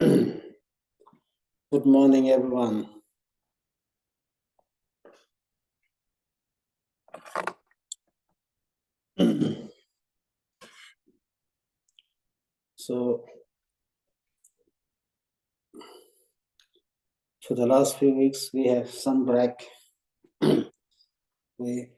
Good morning, everyone. So, for the last few weeks, we have some break. we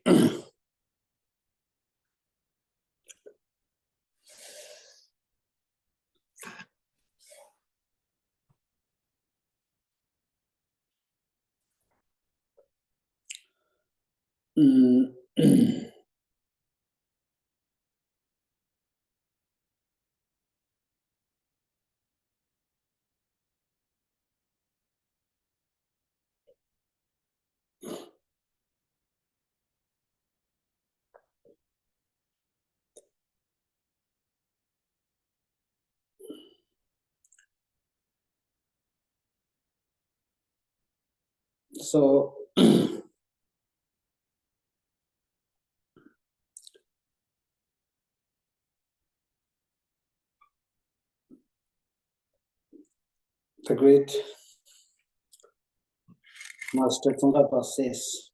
so the great Master Tsongkhapa says,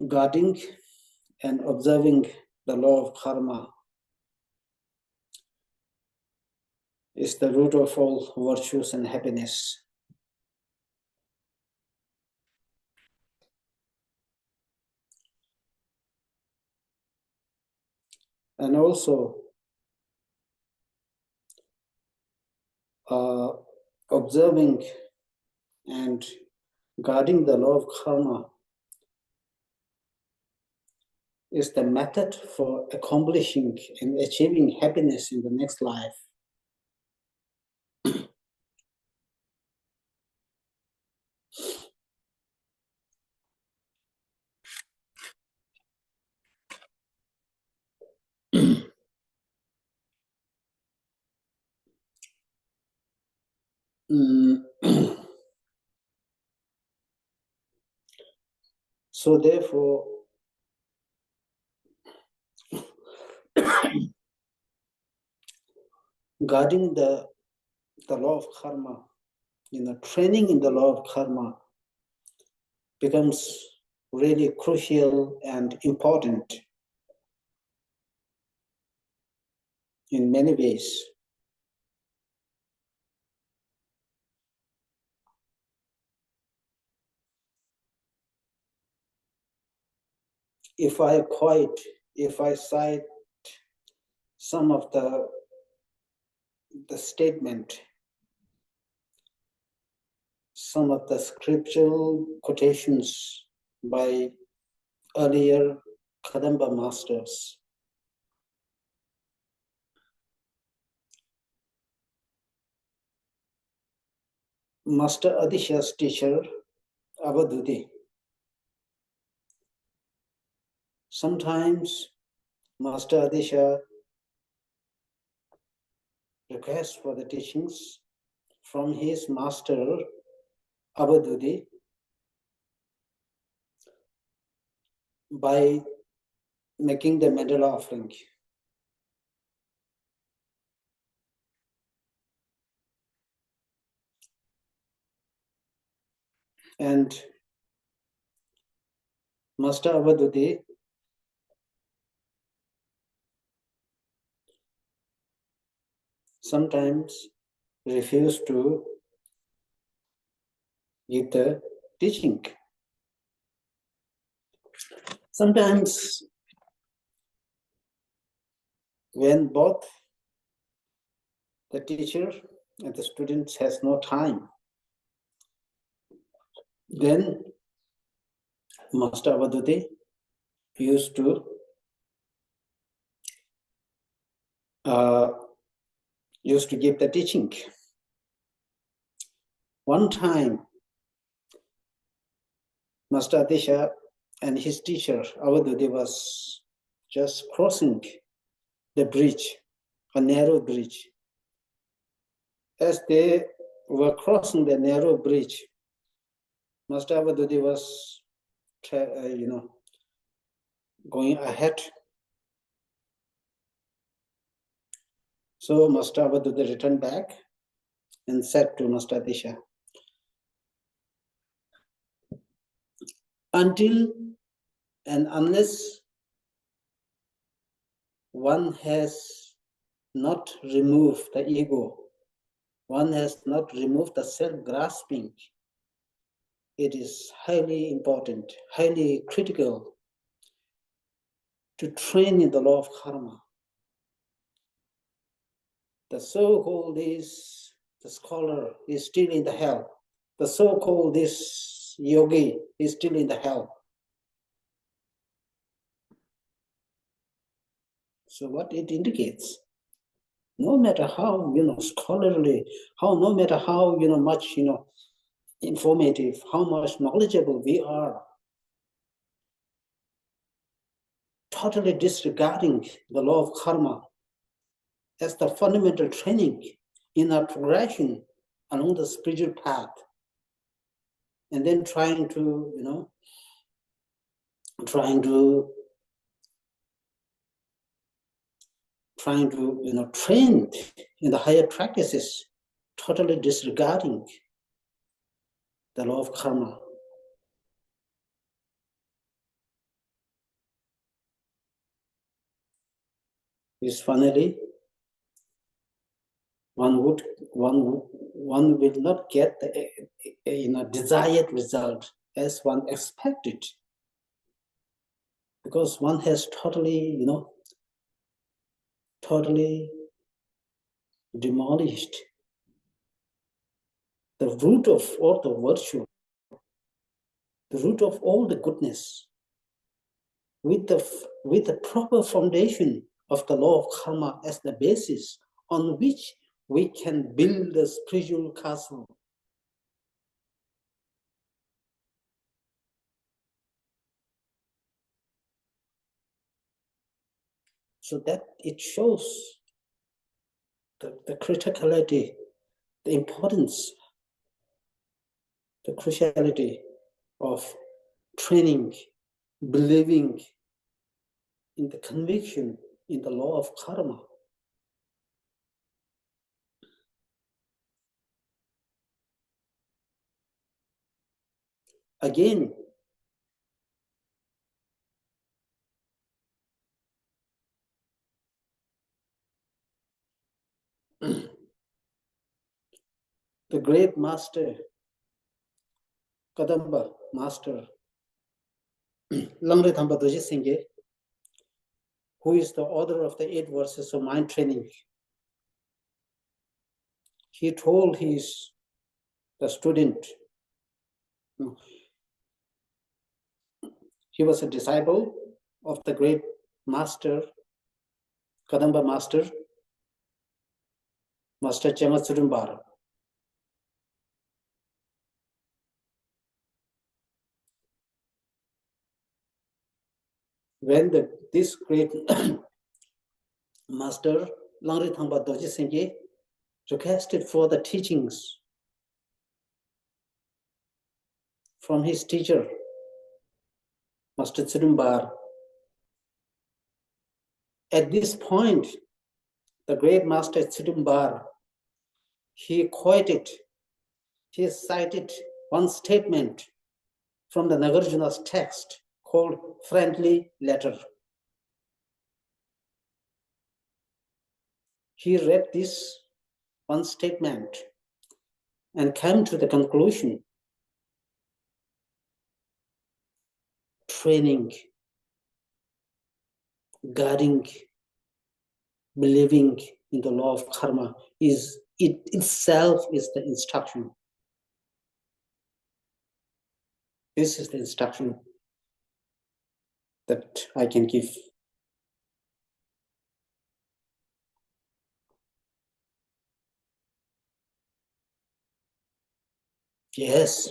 guarding and observing the law of karma is the root of all virtues and happiness. And also, observing and guarding the law of karma is the method for accomplishing and achieving happiness in the next life. So therefore, guarding the law of karma, training in the law of karma becomes really crucial and important in many ways. If I cite some of the statement, some of the scriptural quotations by earlier Kadamba masters, Master Adisha's teacher, Avadhuti, sometimes Master Adisha requests for the teachings from his master Avadhuti by making the medal offering. And Master Avadhuti sometimes refused to give the teaching. Sometimes when both the teacher and the students has no time, then Master Avadhuti used to give the teaching. One time, Master Adisha and his teacher Avadhuti was just crossing the bridge, a narrow bridge. As they were crossing the narrow bridge, Master Avadhuti was, going ahead. So Master Abadudda returned back and said to Master Disha, until and unless one has not removed the ego, one has not removed the self-grasping, it is highly important, highly critical to train in the law of karma. The so-called the scholar is still in the hell. The so-called this yogi is still in the hell. So what it indicates, no matter how scholarly, no matter how much informative, how much knowledgeable we are, totally disregarding the law of karma as the fundamental training in our progression along the spiritual path, and then trying to train in the higher practices, totally disregarding the law of karma. Is finally one will not get the desired result as one expected, because one has totally demolished the root of all the virtue, the root of all the goodness, with the proper foundation of the law of karma as the basis on which we can build a spiritual castle. So that it shows the criticality, the importance, the cruciality of training, believing in the conviction in the law of karma. Again, the great master, Kadamba master, Langre Thamba Doji Singye, who is the author of the 8 verses of mind training, he told the student, he was a disciple of the great master, Kadamba master, Master Chema Tsudumbar. When this great master, Langri Thangpa Doji Singye, requested for the teachings from his teacher, Master Tsudumbar, at this point, the great Master Tsudumbar, he cited one statement from the Nagarjuna's text called Friendly Letter. He read this one statement and came to the conclusion, training, guarding, believing in the law of karma it itself is the instruction. This is the instruction that I can give. Yes,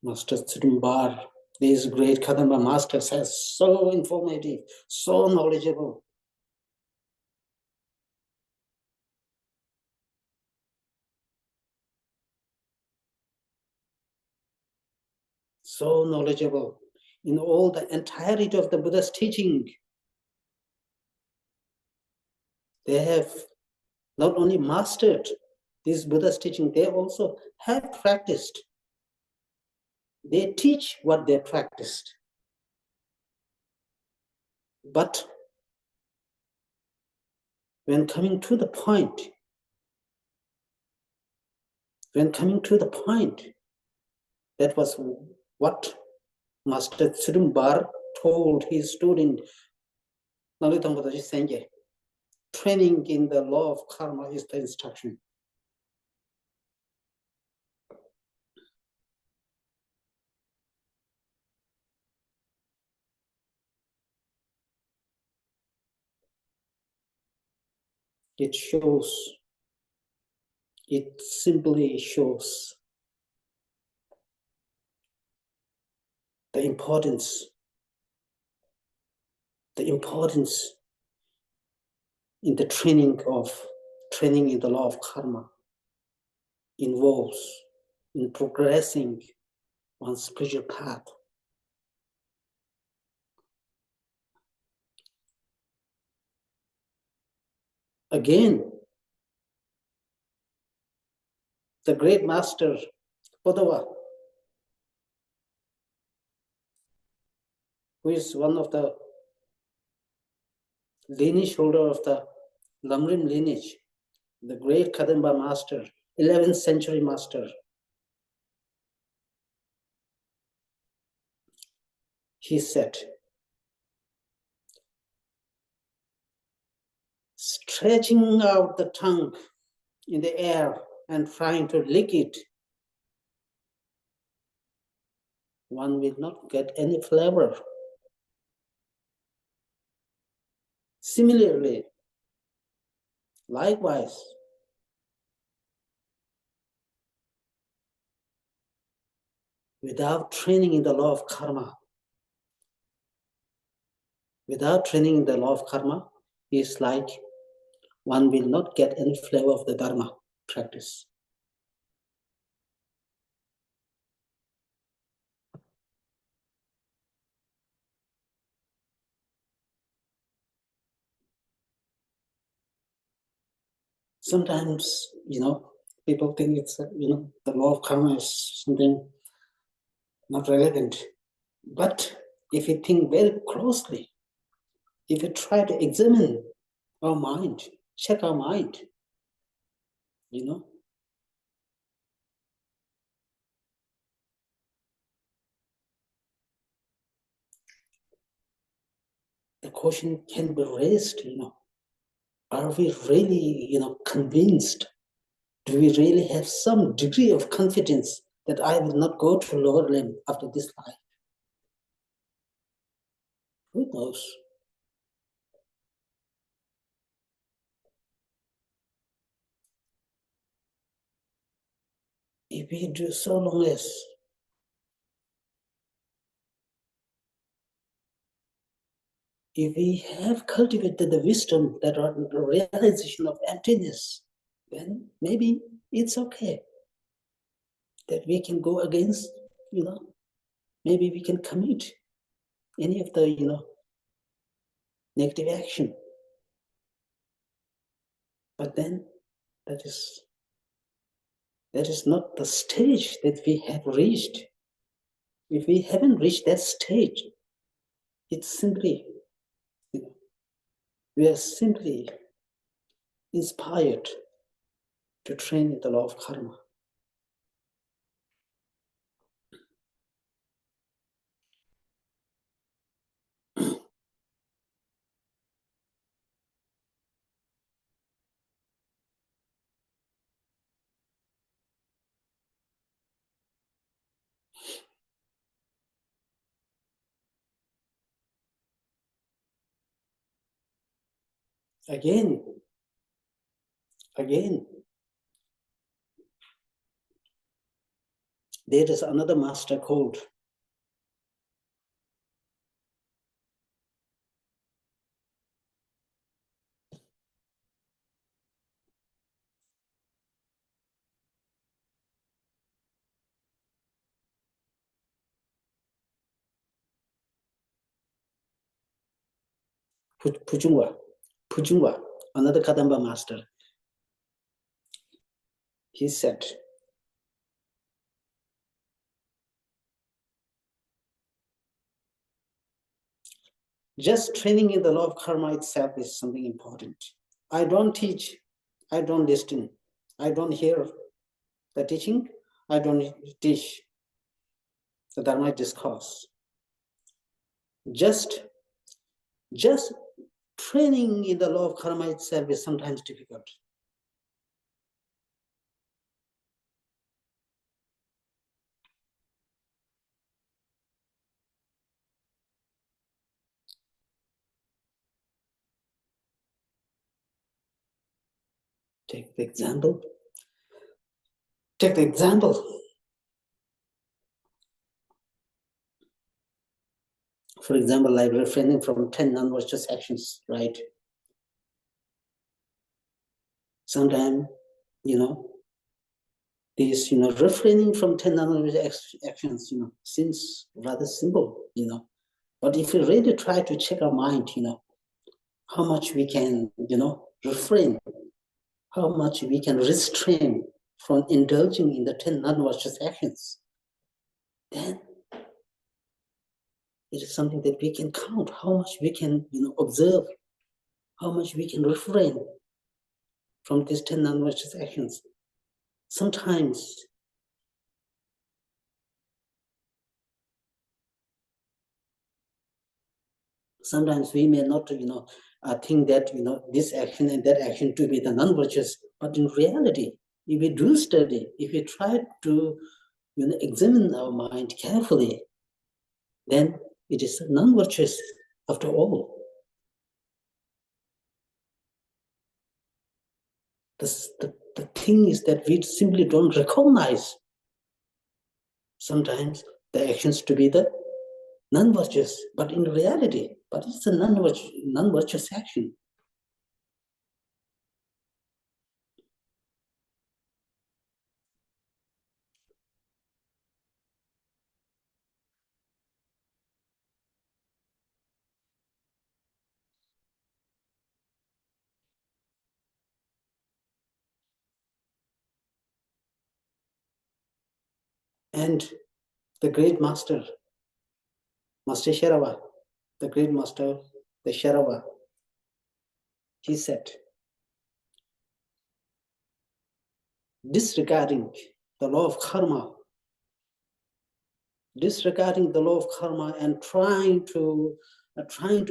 Master Tsudumbar, these great Kadamba masters are so informative, so knowledgeable. So knowledgeable. in all the entirety of the Buddha's teaching, they have not only mastered this Buddha's teaching, they also have practiced. They teach what they practiced. But when coming to the point, that was what Master Tsudumbar told his student, training in the law of karma is the instruction. It simply shows the importance in the training in the law of karma involves in progressing one's spiritual path. Again, the great master Bodhava, who is one of the lineage holder of the Lamrim lineage, the great Kadamba master, 11th century master, he said, stretching out the tongue in the air and trying to lick it, one will not get any flavor. Similarly, likewise, without training in the law of karma, is like one will not get any flavor of the Dharma practice. Sometimes, people think it's, the law of karma is something not relevant. But if you think very closely, if you try to examine our mind, check our mind, the question can be raised, are we really, convinced? Do we really have some degree of confidence that I will not go to lower limb after this life? Who knows? If we do so long as if we have cultivated the wisdom that are the realization of emptiness, then maybe it's okay that we can go against, maybe we can commit any of the, negative action. But then that is not the stage that we have reached. If we haven't reached that stage, it's simply, we are simply inspired to train in the law of karma. Again, there is another master called Pujungwa, another Kadamba master, he said, just training in the law of karma itself is something important. I don't teach, I don't listen, I don't hear the teaching, I don't teach the Dharma discourse. Just training in the law of karma itself is sometimes difficult. Take the example. For example, like refraining from 10 non-virtuous actions, right? Sometimes, these, refraining from 10 non-virtuous actions, seems rather simple, But if we really try to check our mind, how much we can, refrain, how much we can restrain from indulging in the 10 non-virtuous actions, then it is something that we can count, how much we can, observe, how much we can refrain from these 10 non-virtuous actions. Sometimes we may not, think that, this action and that action to be the non-virtuous, but in reality, if we do study, if we try to, examine our mind carefully, then it is non-virtuous after all. The thing is that we simply don't recognize sometimes the actions to be the non-virtuous, but in reality, but it's a non-virtuous action. And the great master, Master Sharava, the great master, the Sharava, he said, disregarding the law of karma and trying to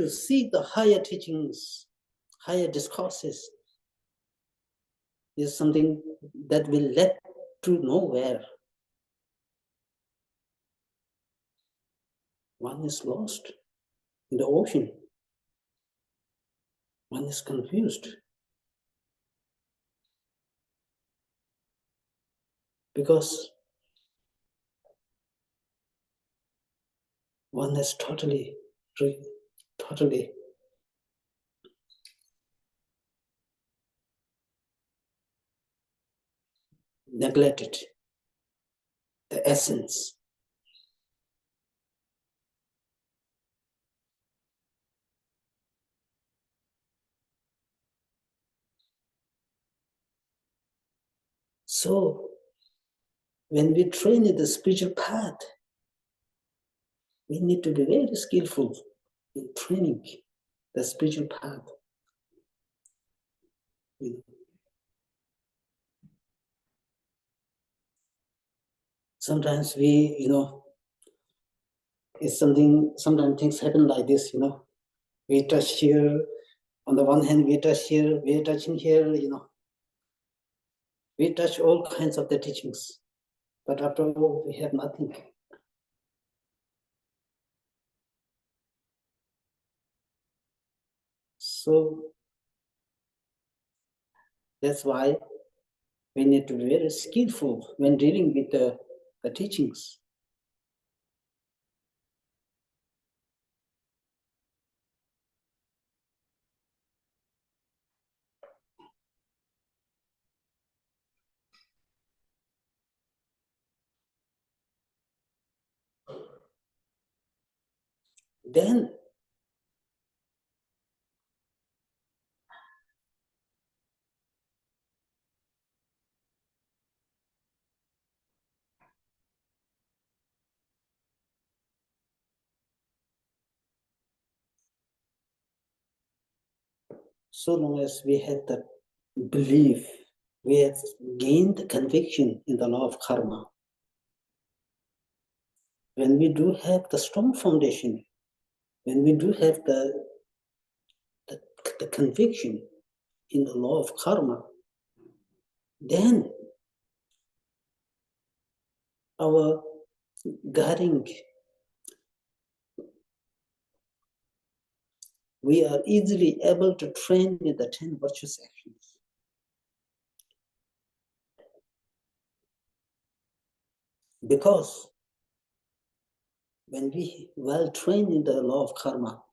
seek the higher teachings, higher discourses, is something that will lead to nowhere. One is lost in the ocean. One is confused. Because one is totally neglected the essence. So when we train in the spiritual path, we need to be very skillful in training the spiritual path. Sometimes we, it's something, sometimes things happen like this, we touch here, on the one hand we touch here, we are touching here, we touch all kinds of the teachings, but after all we have nothing. So that's why we need to be very skillful when dealing with the teachings. Then so long as we have that belief, we have gained the conviction in the law of karma. When we do have the strong foundation, when we do have the conviction in the law of karma, then our guiding, we are easily able to train in the 10 virtuous actions. Because when we well trained in the law of karma,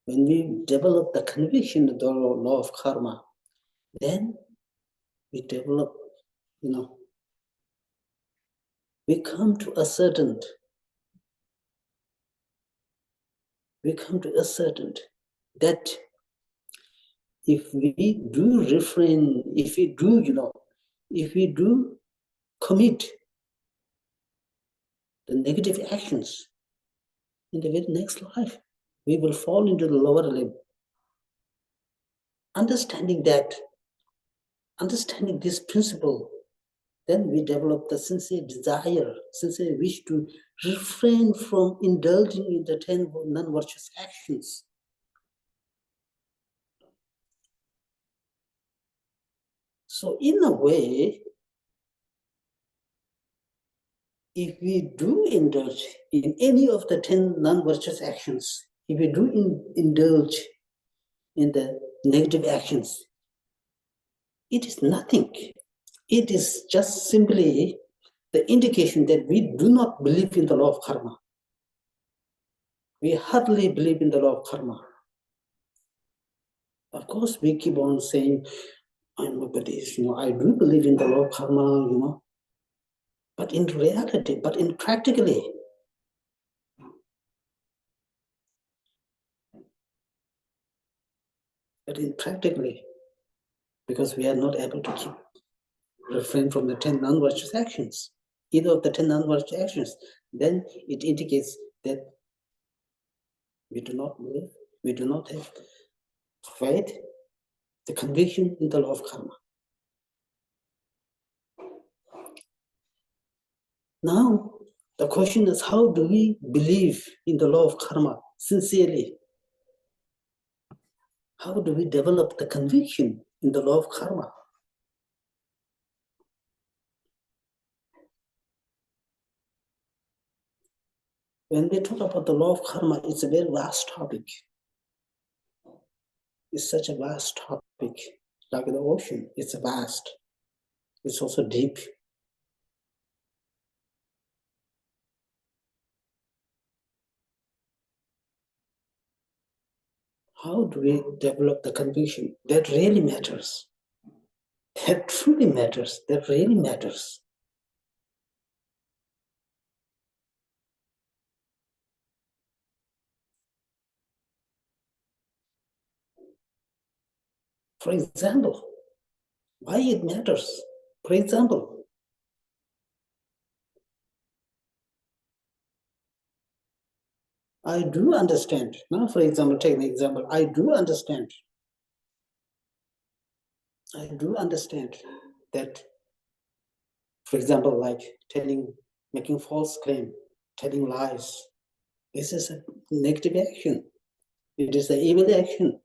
when we develop the conviction of the law of karma, then we develop, we come to ascertain that if we do refrain, if we do commit the negative actions in the very next life, we will fall into the lower limb. Understanding this principle, then we develop the sincere desire, sincere wish to refrain from indulging in the 10 non-virtuous actions. So in a way, if we do indulge in any of the 10 non-virtuous actions, if we do indulge in the negative actions, it is nothing. It is just simply the indication that we do not believe in the law of karma. We hardly believe in the law of karma. Of course, we keep on saying, I'm a Buddhist, I do believe in the law of karma, but in reality, practically, because we are not able to refrain from the 10 non-virtuous actions, either of the 10 non-virtuous actions, then it indicates that we do not believe, we do not have faith, the conviction in the law of karma. Now, the question is, how do we believe in the law of karma sincerely? How do we develop the conviction in the law of karma? When we talk about the law of karma, it's a very vast topic. It's such a vast topic, like the ocean. It's vast. It's also deep. How do we develop the conviction? That really matters. That truly matters. That really matters. For example, why it matters? For example, I do understand. Now, for example, take an example. I do understand that, for example, like making false claim, telling lies. This is a negative action. It is an evil action.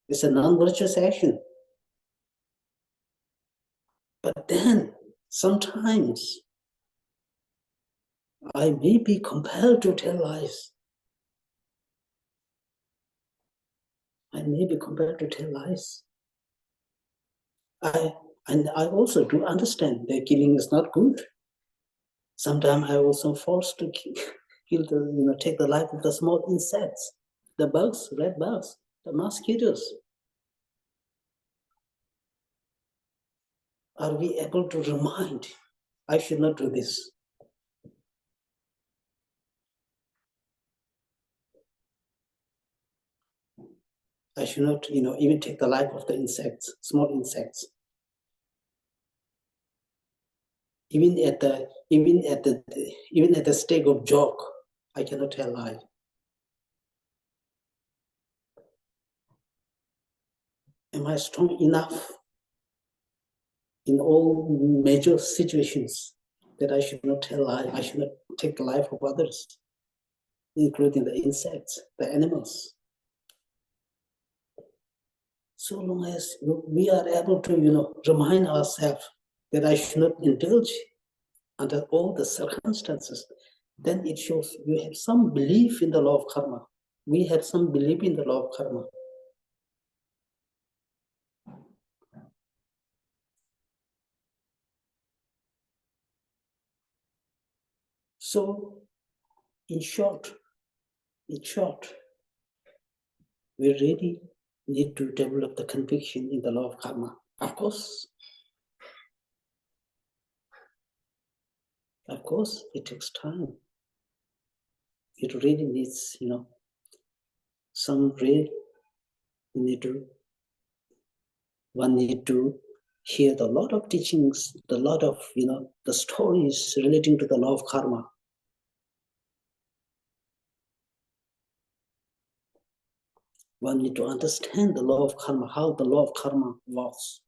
It's a non-virtuous action. But then, sometimes, I may be compelled to tell lies. And I also do understand that killing is not good. Sometimes I also forced to take the life of the small insects, the bugs, red bugs, the mosquitoes. Are we able to remind, I should not do this? I should not, even take the life of the insects, small insects. Even at the stake of joke, I cannot tell lie. Am I strong enough in all major situations that I should not tell lie, I should not take the life of others, including the insects, the animals? So long as we are able to, remind ourselves that I should not indulge under all the circumstances, then it shows you have some belief in the law of karma. We have some belief in the law of karma. So, in short, we really need to develop the conviction in the law of karma. Of course, it takes time. It really needs, some real one need to hear a lot of teachings, a lot of, the stories relating to the law of karma. One need to understand the law of karma, how the law of karma works.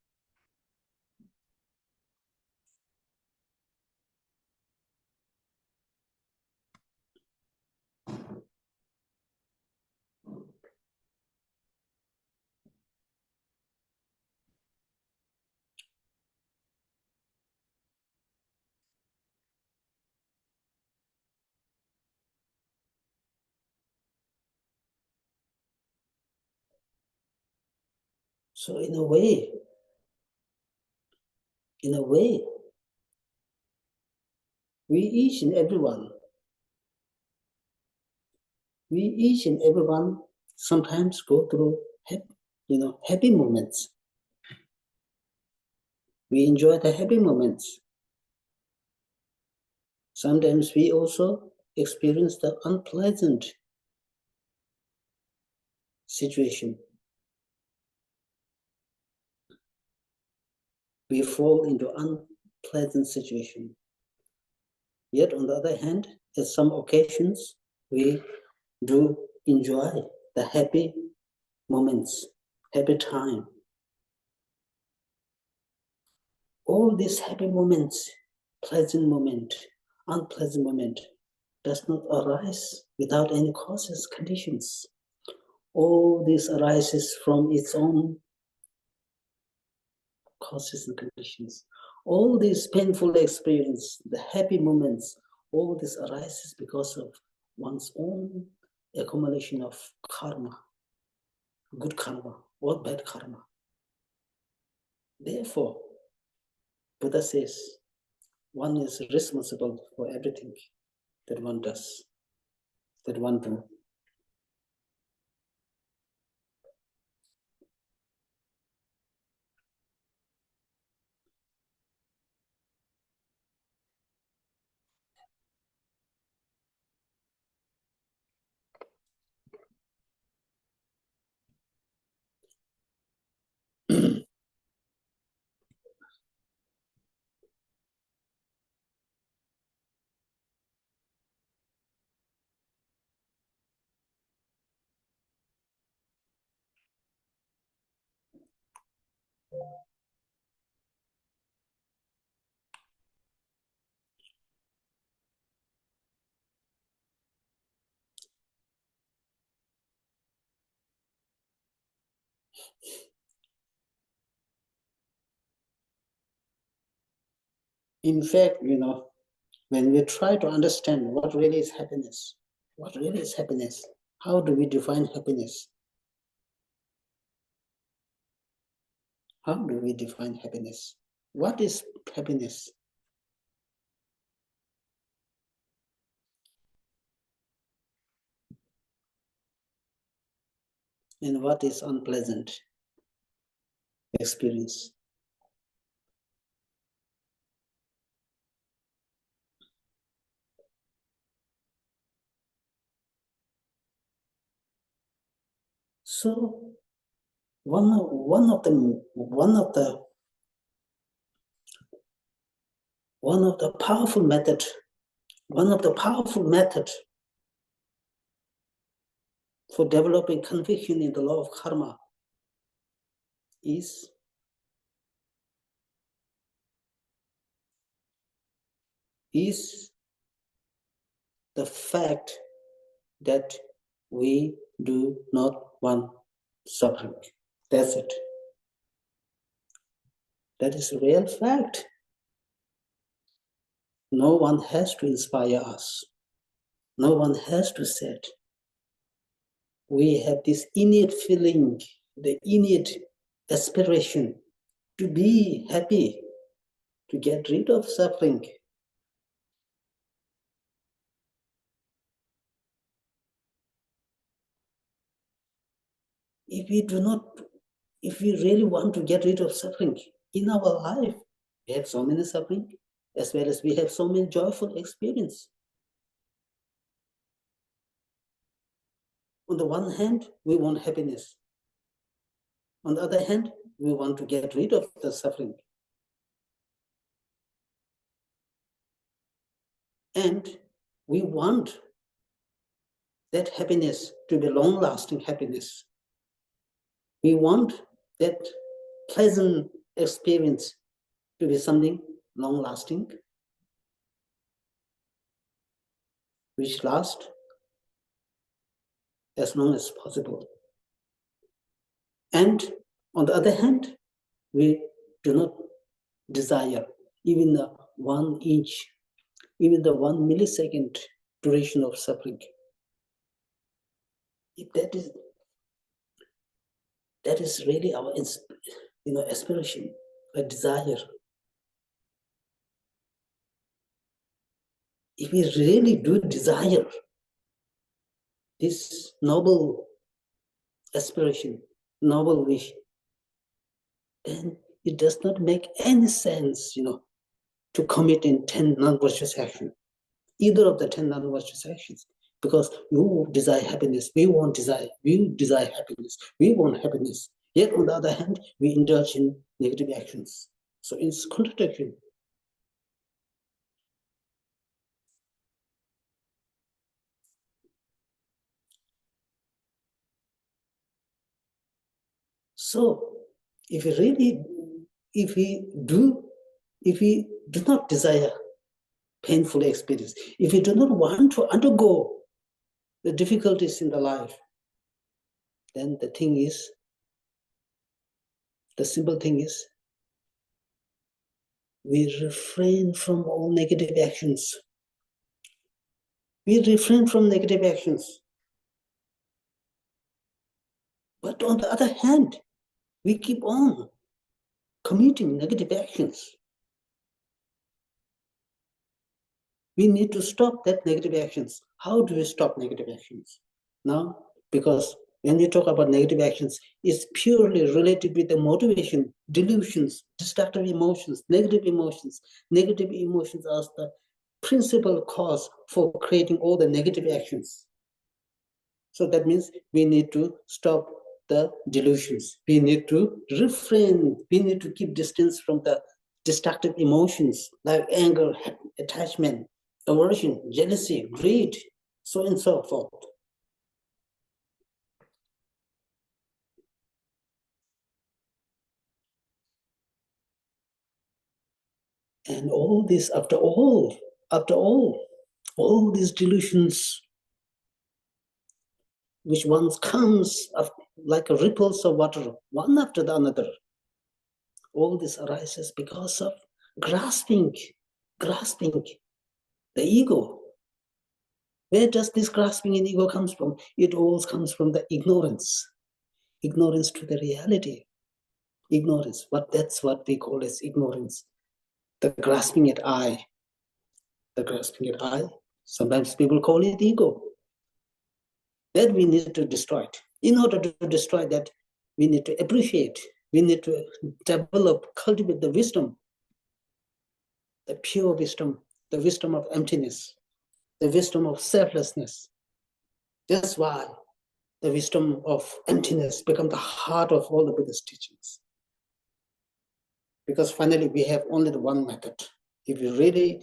So in a way, we each and everyone sometimes go through happy moments. We enjoy the happy moments. Sometimes we also experience the unpleasant situation. We fall into unpleasant situation. Yet on the other hand, at some occasions, we do enjoy the happy moments, happy time. All these happy moments, pleasant moment, unpleasant moment, does not arise without any causes, conditions. All this arises from its own causes and conditions. All these painful experience, the happy moments, all this arises because of one's own accumulation of karma, good karma or bad karma. Therefore, Buddha says, one is responsible for everything that one does, that one do. In fact, when we try to understand what really is happiness, how do we define happiness? How do we define happiness? What is happiness? And what is unpleasant experience? So one of the powerful method for developing conviction in the law of karma is the fact that we do not want suffering. That's it. That is a real fact. No one has to inspire us. No one has to say it. We have this innate feeling, the innate aspiration to be happy, to get rid of suffering. If we really want to get rid of suffering in our life, we have so many suffering, as well as we have so many joyful experience. On the one hand, we want happiness. On the other hand, we want to get rid of the suffering. And we want that happiness to be long-lasting happiness. We want that pleasant experience to be something long-lasting, which lasts as long as possible. And on the other hand, we do not desire even the 1 inch, even the 1 millisecond duration of suffering. If that is really our aspiration, a desire. If we really do desire this noble aspiration, noble wish, then it does not make any sense, to commit in 10 non-virtuous actions, either of the 10 non-virtuous actions, because you desire happiness, we desire happiness, we want happiness. Yet on the other hand, we indulge in negative actions. So it's contradiction. So if we do not desire painful experience, if we do not want to undergo the difficulties in the life, then the simple thing is, we refrain from all negative actions. We refrain from negative actions. But on the other hand, we keep on committing negative actions. We need to stop that negative actions. How do we stop negative actions? Now, because when we talk about negative actions, it's purely related with the motivation, delusions, destructive emotions, negative emotions. Negative emotions are the principal cause for creating all the negative actions. So that means we need to stop the delusions. We need to refrain. We need to keep distance from the destructive emotions like anger, attachment, aversion, jealousy, greed, so on and so forth. And all this, after all these delusions, which once comes like ripples of water, one after the another, all this arises because of grasping the ego. Where does this grasping in ego comes from? It always comes from the ignorance to the reality. Ignorance, that's what we call as ignorance. The grasping at I. Sometimes people call it ego. That we need to destroy it. In order to destroy that, we need to appreciate, we need to develop, cultivate the wisdom, the pure wisdom, the wisdom of emptiness, the wisdom of selflessness. That's why the wisdom of emptiness becomes the heart of all the Buddhist teachings. Because finally, we have only the one method. If we really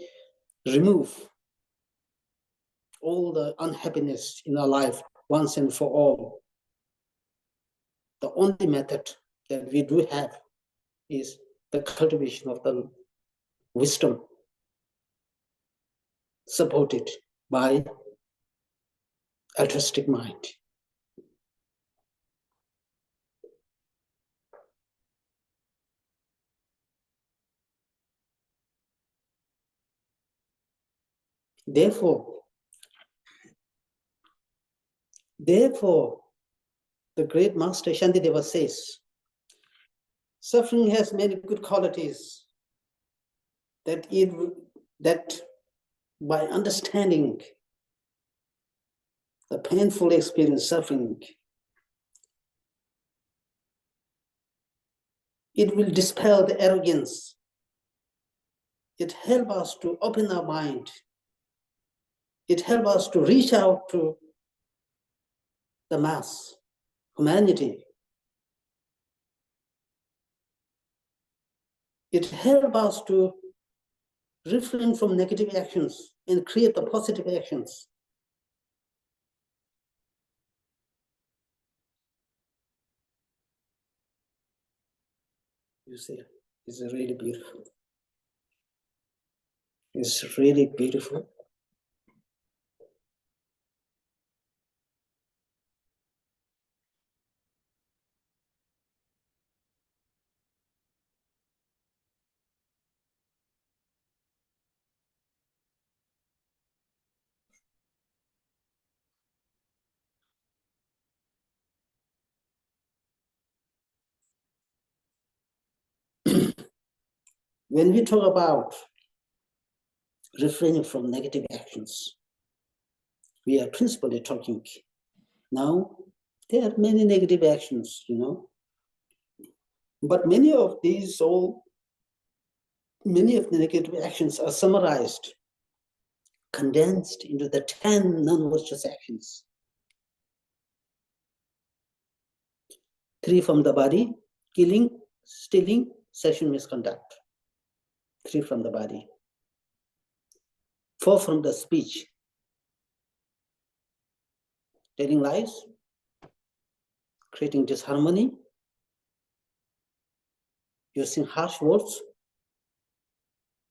remove all the unhappiness in our life once and for all, the only method that we do have is the cultivation of the wisdom supported by altruistic mind. Therefore, the great master Shantideva says, suffering has many good qualities that by understanding the painful experience, suffering, it will dispel the arrogance. It helps us to open our mind. It helps us to reach out to the mass, humanity. It helps us to refrain from negative actions and create the positive actions. You see, it's really beautiful. It's really beautiful. When we talk about refraining from negative actions, we are principally talking now. There are many negative actions, but many of the negative actions are summarized, condensed into the 10 non-virtuous actions. 3 from the body: killing, stealing, sexual misconduct. 3 from the body. 4 from the speech: telling lies, creating disharmony, using harsh words.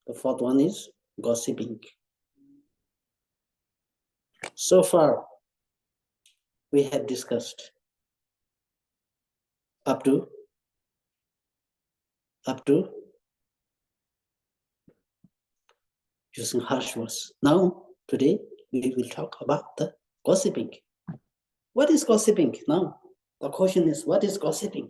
The 4th one is gossiping. So far, we have discussed up to using harsh words. Now, today, we will talk about the gossiping. What is gossiping? Now, the question is, what is gossiping?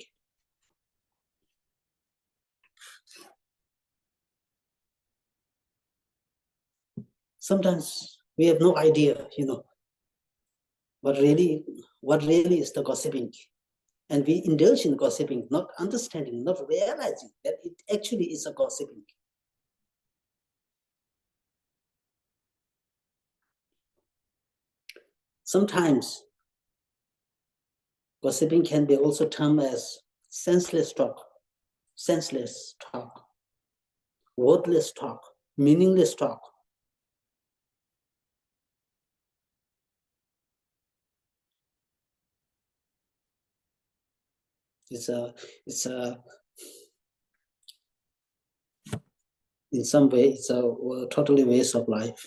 Sometimes we have no idea, what really is the gossiping. And we indulge in gossiping, not understanding, not realizing that it actually is a gossiping. Sometimes gossiping can be also termed as senseless talk, wordless talk, meaningless talk. It's in some way, it's a totally waste of life.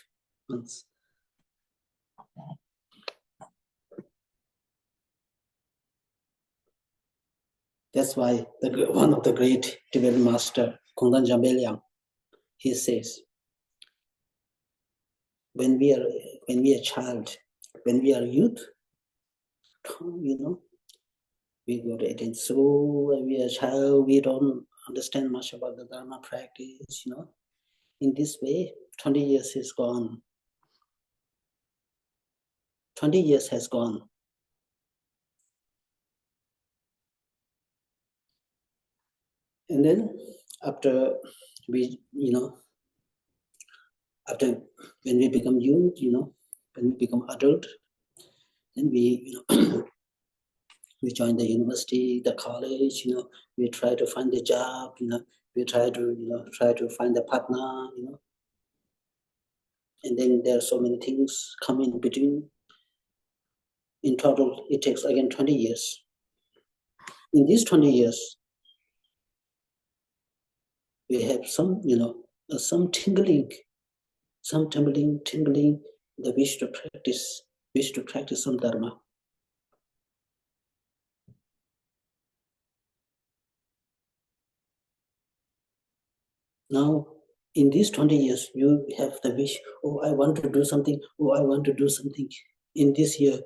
That's why one of the great Tibetan master, Kongdan Jambelyang, he says, when we are child, when we are youth, we go to attend school. When we are child, we don't understand much about the Dharma practice, In this way, 20 years is gone. 20 years has gone. And then after we, after when we become youth, when we become adult, then we, we join the university, the college, we try to find a job, we try to find a partner, and then there are so many things come in between. In total, it takes again 20 years. In these 20 years, we have some, some tingling, the wish to practice some dharma. Now, in these 20 years, you have the wish, oh, I want to do something, oh, I want to do something. In this year,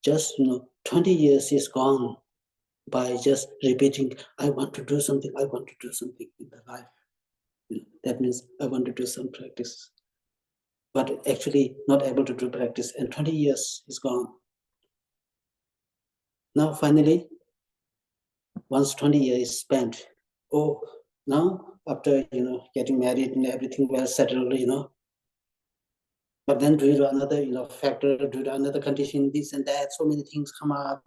just, 20 years is gone by just repeating, I want to do something, I want to do something in the life. That means I want to do some practice, but actually not able to do practice, and 20 years is gone. Now, finally, once 20 years is spent, oh, now after, getting married and everything well settled, but then due to another, factor, due to another condition, this and that, so many things come up,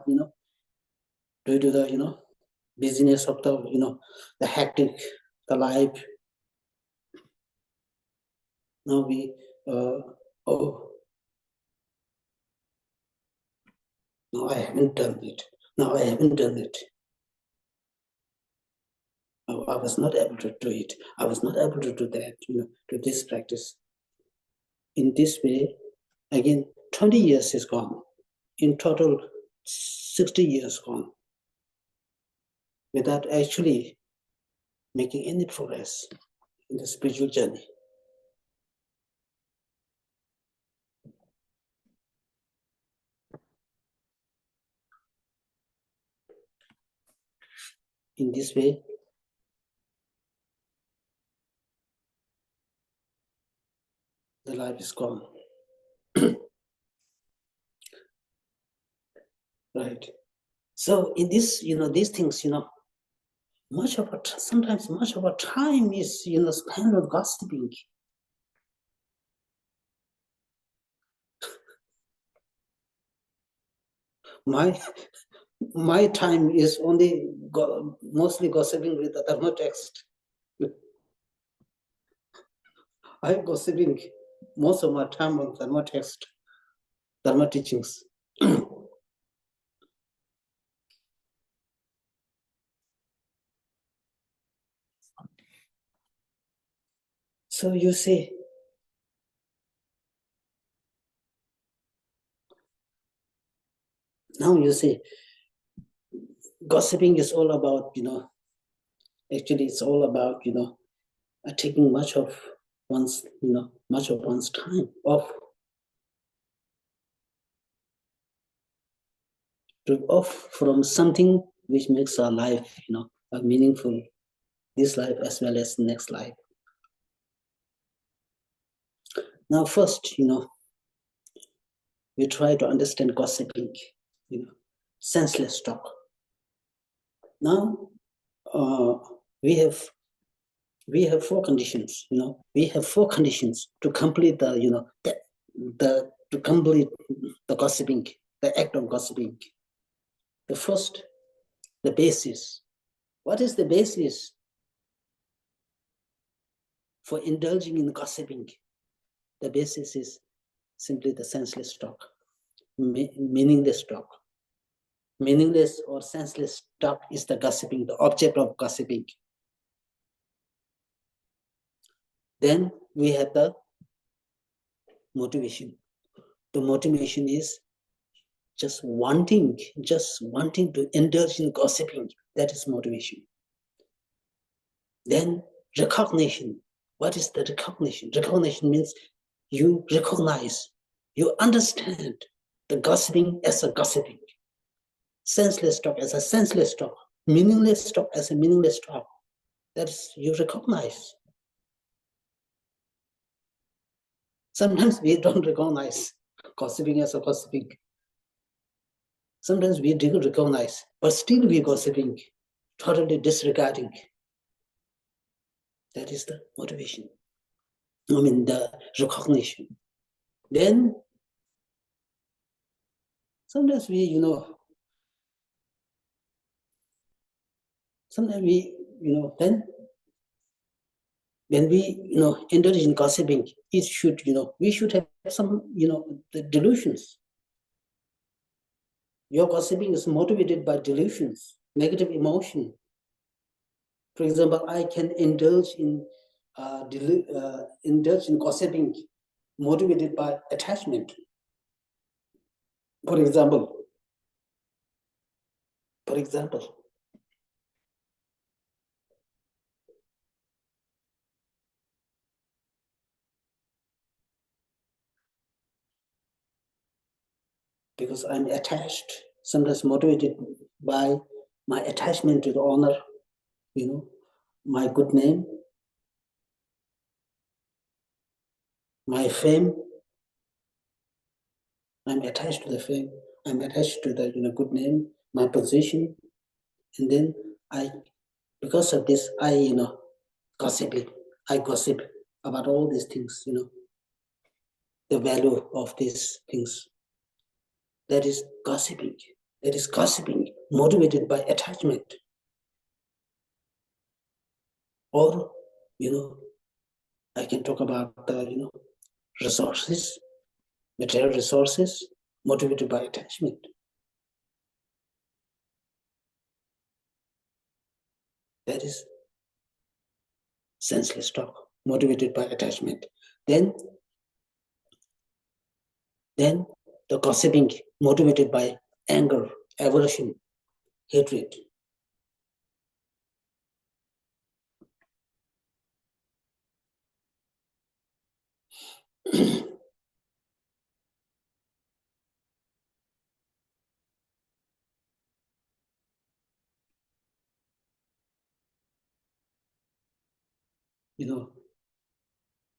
due to the, busyness of the, the hectic, the life. Now we, oh, no, I haven't done it. No, I haven't done it. Oh, I was not able to do it. I was not able to do that, to this practice. In this way, again, 20 years is gone. In total, 60 years gone without actually making any progress in the spiritual journey. In this way, the life is gone. Right. So in this, these things, sometimes much of our time is, spent on gossiping. My time is only mostly gossiping with the Dharma text. I'm gossiping most of my time on Dharma text, Dharma teachings. So you see, now you see, gossiping is all about, actually it's all about, taking much of one's time off from something which makes our life, a meaningful, this life as well as next life. Now, first, we try to understand gossiping, senseless talk. Now, we have 4 conditions. We have 4 conditions to complete the, to complete the gossiping, the act of gossiping. The first, the basis. What is the basis for indulging in gossiping? The basis is simply the senseless talk, meaningless talk. Meaningless or senseless talk is the gossiping, the object of gossiping. Then we have the motivation. The motivation is just wanting to indulge in gossiping. That is motivation. Then recognition. What is the recognition? Recognition means you recognize, you understand the gossiping as a gossiping, senseless talk as a senseless talk, meaningless talk as a meaningless talk. That's you recognize. Sometimes we don't recognize gossiping as a gossiping. Sometimes we do recognize, but still we gossiping, totally disregarding. That is the motivation. The recognition. Then sometimes we, then when we, indulge in gossiping, it should, we should have some, the delusions. Your gossiping is motivated by delusions, negative emotion, For example, I can indulge in gossiping motivated by attachment. For example, because I'm attached, sometimes motivated by my attachment to the honor, my good name, my fame. I'm attached to the fame. I'm attached to the good name, my position, and then because of this, I gossiping. I gossip about all these things. The value of these things. That is gossiping. That is gossiping, motivated by attachment. Or, I can talk about the, resources, material resources, motivated by attachment. That is senseless talk, motivated by attachment. Then the gossiping, motivated by anger, aversion, hatred.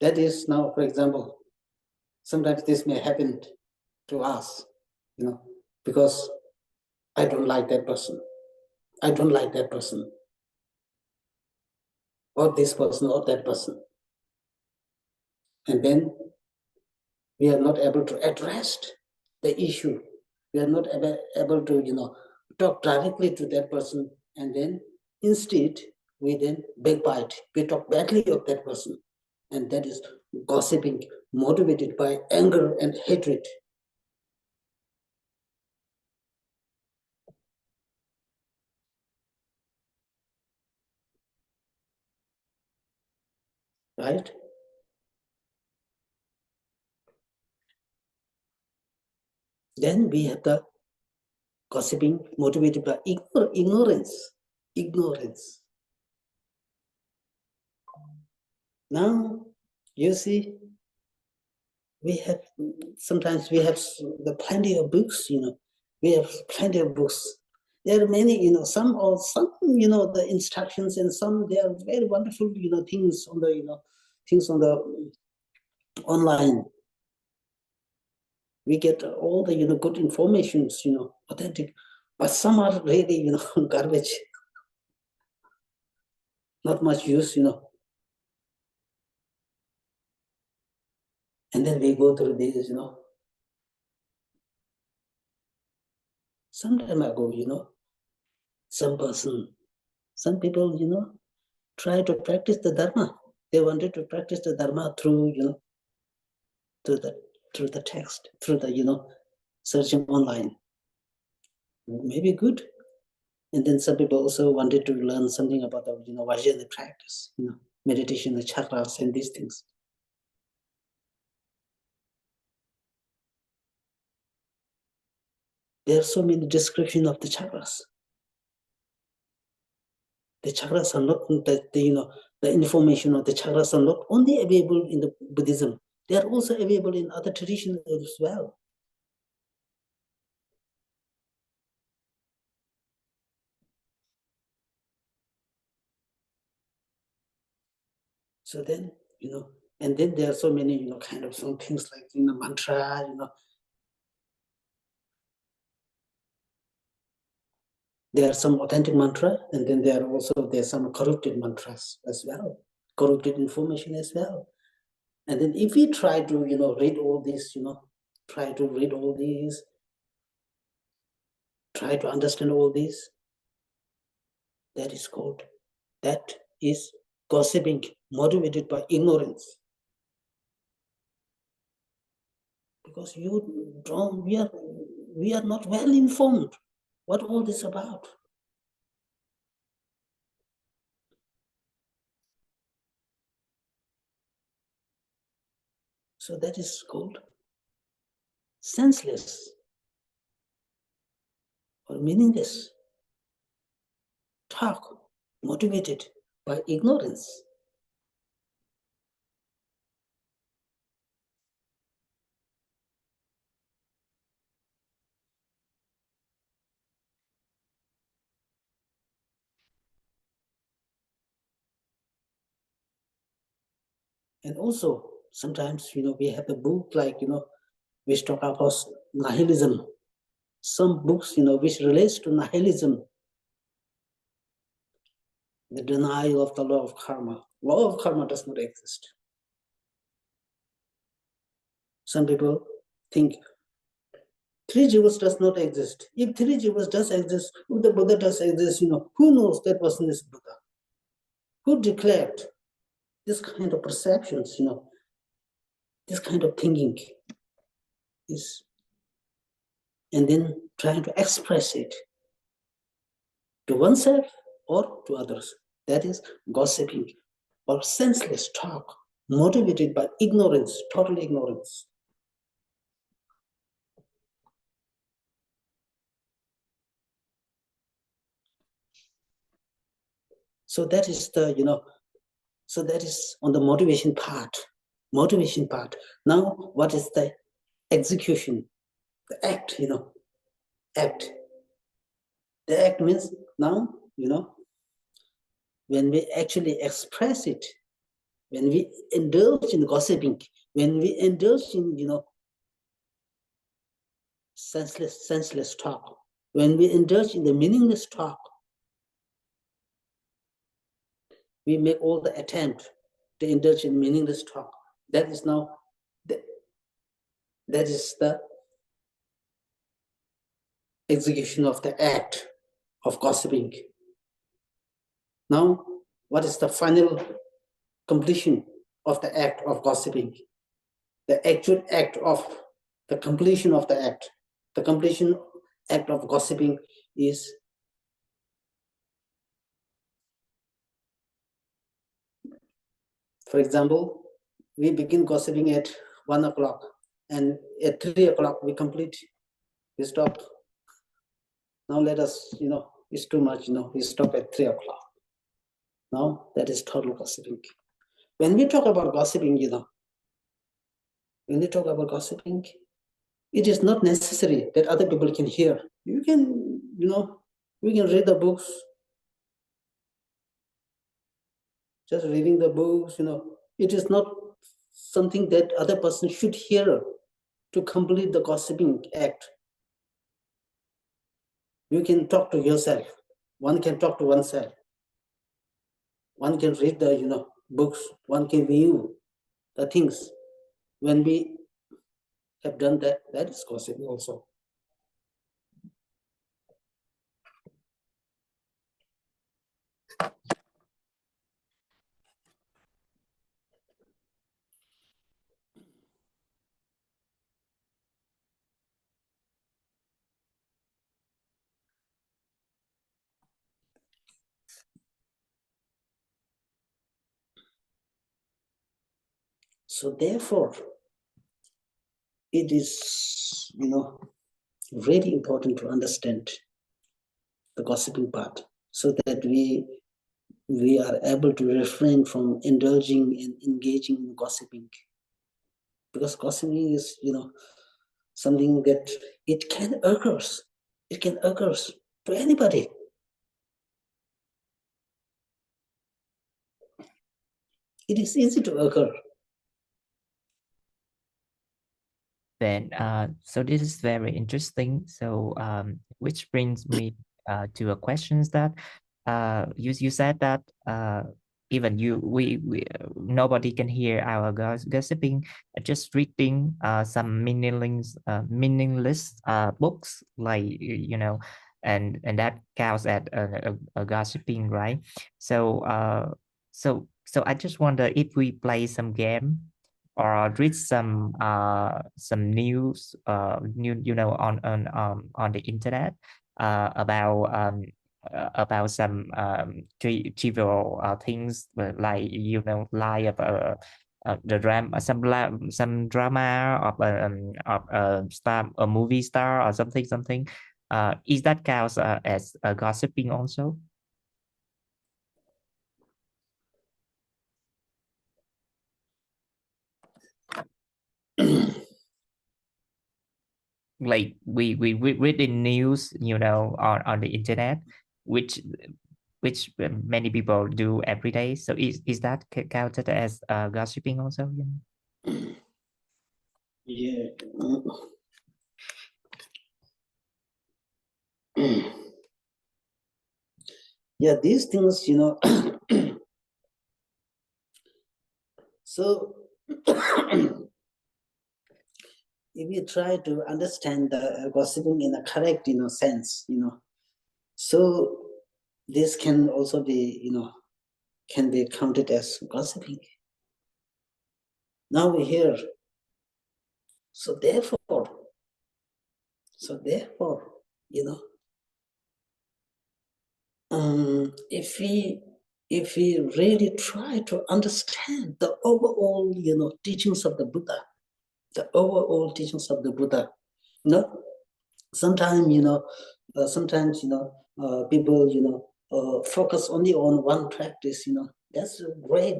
That is now, for example, sometimes this may happen to us, because I don't like that person. I don't like that person, or this person, or that person. And then we are not able to address the issue. We are not able to, talk directly to that person. And then instead, we then backbite. We talk badly of that person. And that is gossiping, motivated by anger and hatred. Right? Then we have the gossiping motivated by ignorance. Ignorance. Now, you see, sometimes we have the plenty of books, we have plenty of books. There are many, some, the instructions, and some, they are very wonderful, things on the online. We get all the, good informations, authentic, but some are really, garbage, not much use, and then we go through these, some time ago, some people, try to practice the Dharma. They wanted to practice the Dharma through, through the text, through the, searching online. Maybe good. And then some people also wanted to learn something about the, Vajrayana practice, meditation, the chakras, and these things. There are so many descriptions of the chakras. The chakras are not, the information of the chakras are not only available in the Buddhism, they are also available in other traditions as well. So then, and then there are so many, kind of some things like, mantra, there are some authentic mantra, and then there's some corrupted mantras as well, corrupted information as well. And then if we try to, read all this, try to read all these, try to understand all this, that is gossiping, motivated by ignorance. Because we are not well informed what all this about. So that is called senseless or meaningless talk motivated by ignorance. And also, sometimes, we have a book like, which talk about nihilism. Some books, which relates to nihilism, the denial of the law of karma. Law of karma does not exist. Some people think three jivas does not exist. If three jivas does exist, if the Buddha does exist, who knows that person is Buddha? Who declared this kind of perceptions, this kind of thinking is, and then trying to express it to oneself or to others. That is gossiping or senseless talk motivated by ignorance, total ignorance. So that is so that is on the motivation part. Motivation part. Now, what is the execution? The act, act. The act means now, when we actually express it, when we indulge in gossiping, when we indulge in, senseless talk, when we indulge in the meaningless talk, we make all the attempt to indulge in meaningless talk. That is now, that is the execution of the act of gossiping. Now, what is the final completion of the act of gossiping? The actual act of the completion of the act. The completion act of gossiping is, for example, we begin gossiping at 1 o'clock and at 3 o'clock we complete, we stop. Now let us, it's too much, we stop at 3 o'clock. Now that is total gossiping. When we talk about gossiping, when we talk about gossiping, it is not necessary that other people can hear. You can, we can read the books, just reading the books, it is not something that other person should hear to complete the gossiping act. You can talk to yourself. One can talk to oneself. One can read the, books. One can view the things. When we have done that, that is gossiping also. So therefore, it is, very important to understand the gossiping part so that we are able to refrain from indulging and engaging in gossiping. Because gossiping is, something that it can occur. It can occur to anybody. It is easy to occur. Then, so this is very interesting. So, which brings me to a question that you said that even we nobody can hear our gossiping, just reading some meaningless books, like and that counts as a gossiping, right? So so I just wonder if we play some game or read some news new on the internet about some trivial things, like lie about the drama, some drama of a star, a movie star or something. Is that counts as gossiping also? Like we read in news, on the internet, which many people do every day. So is that counted as gossiping also? Yeah. Yeah, these things, so if you try to understand the gossiping in a correct, sense, so this can also be, can be counted as gossiping. Now we hear, so therefore, if we really try to understand the overall, teachings of the Buddha, sometimes, people, focus only on one practice, that's great,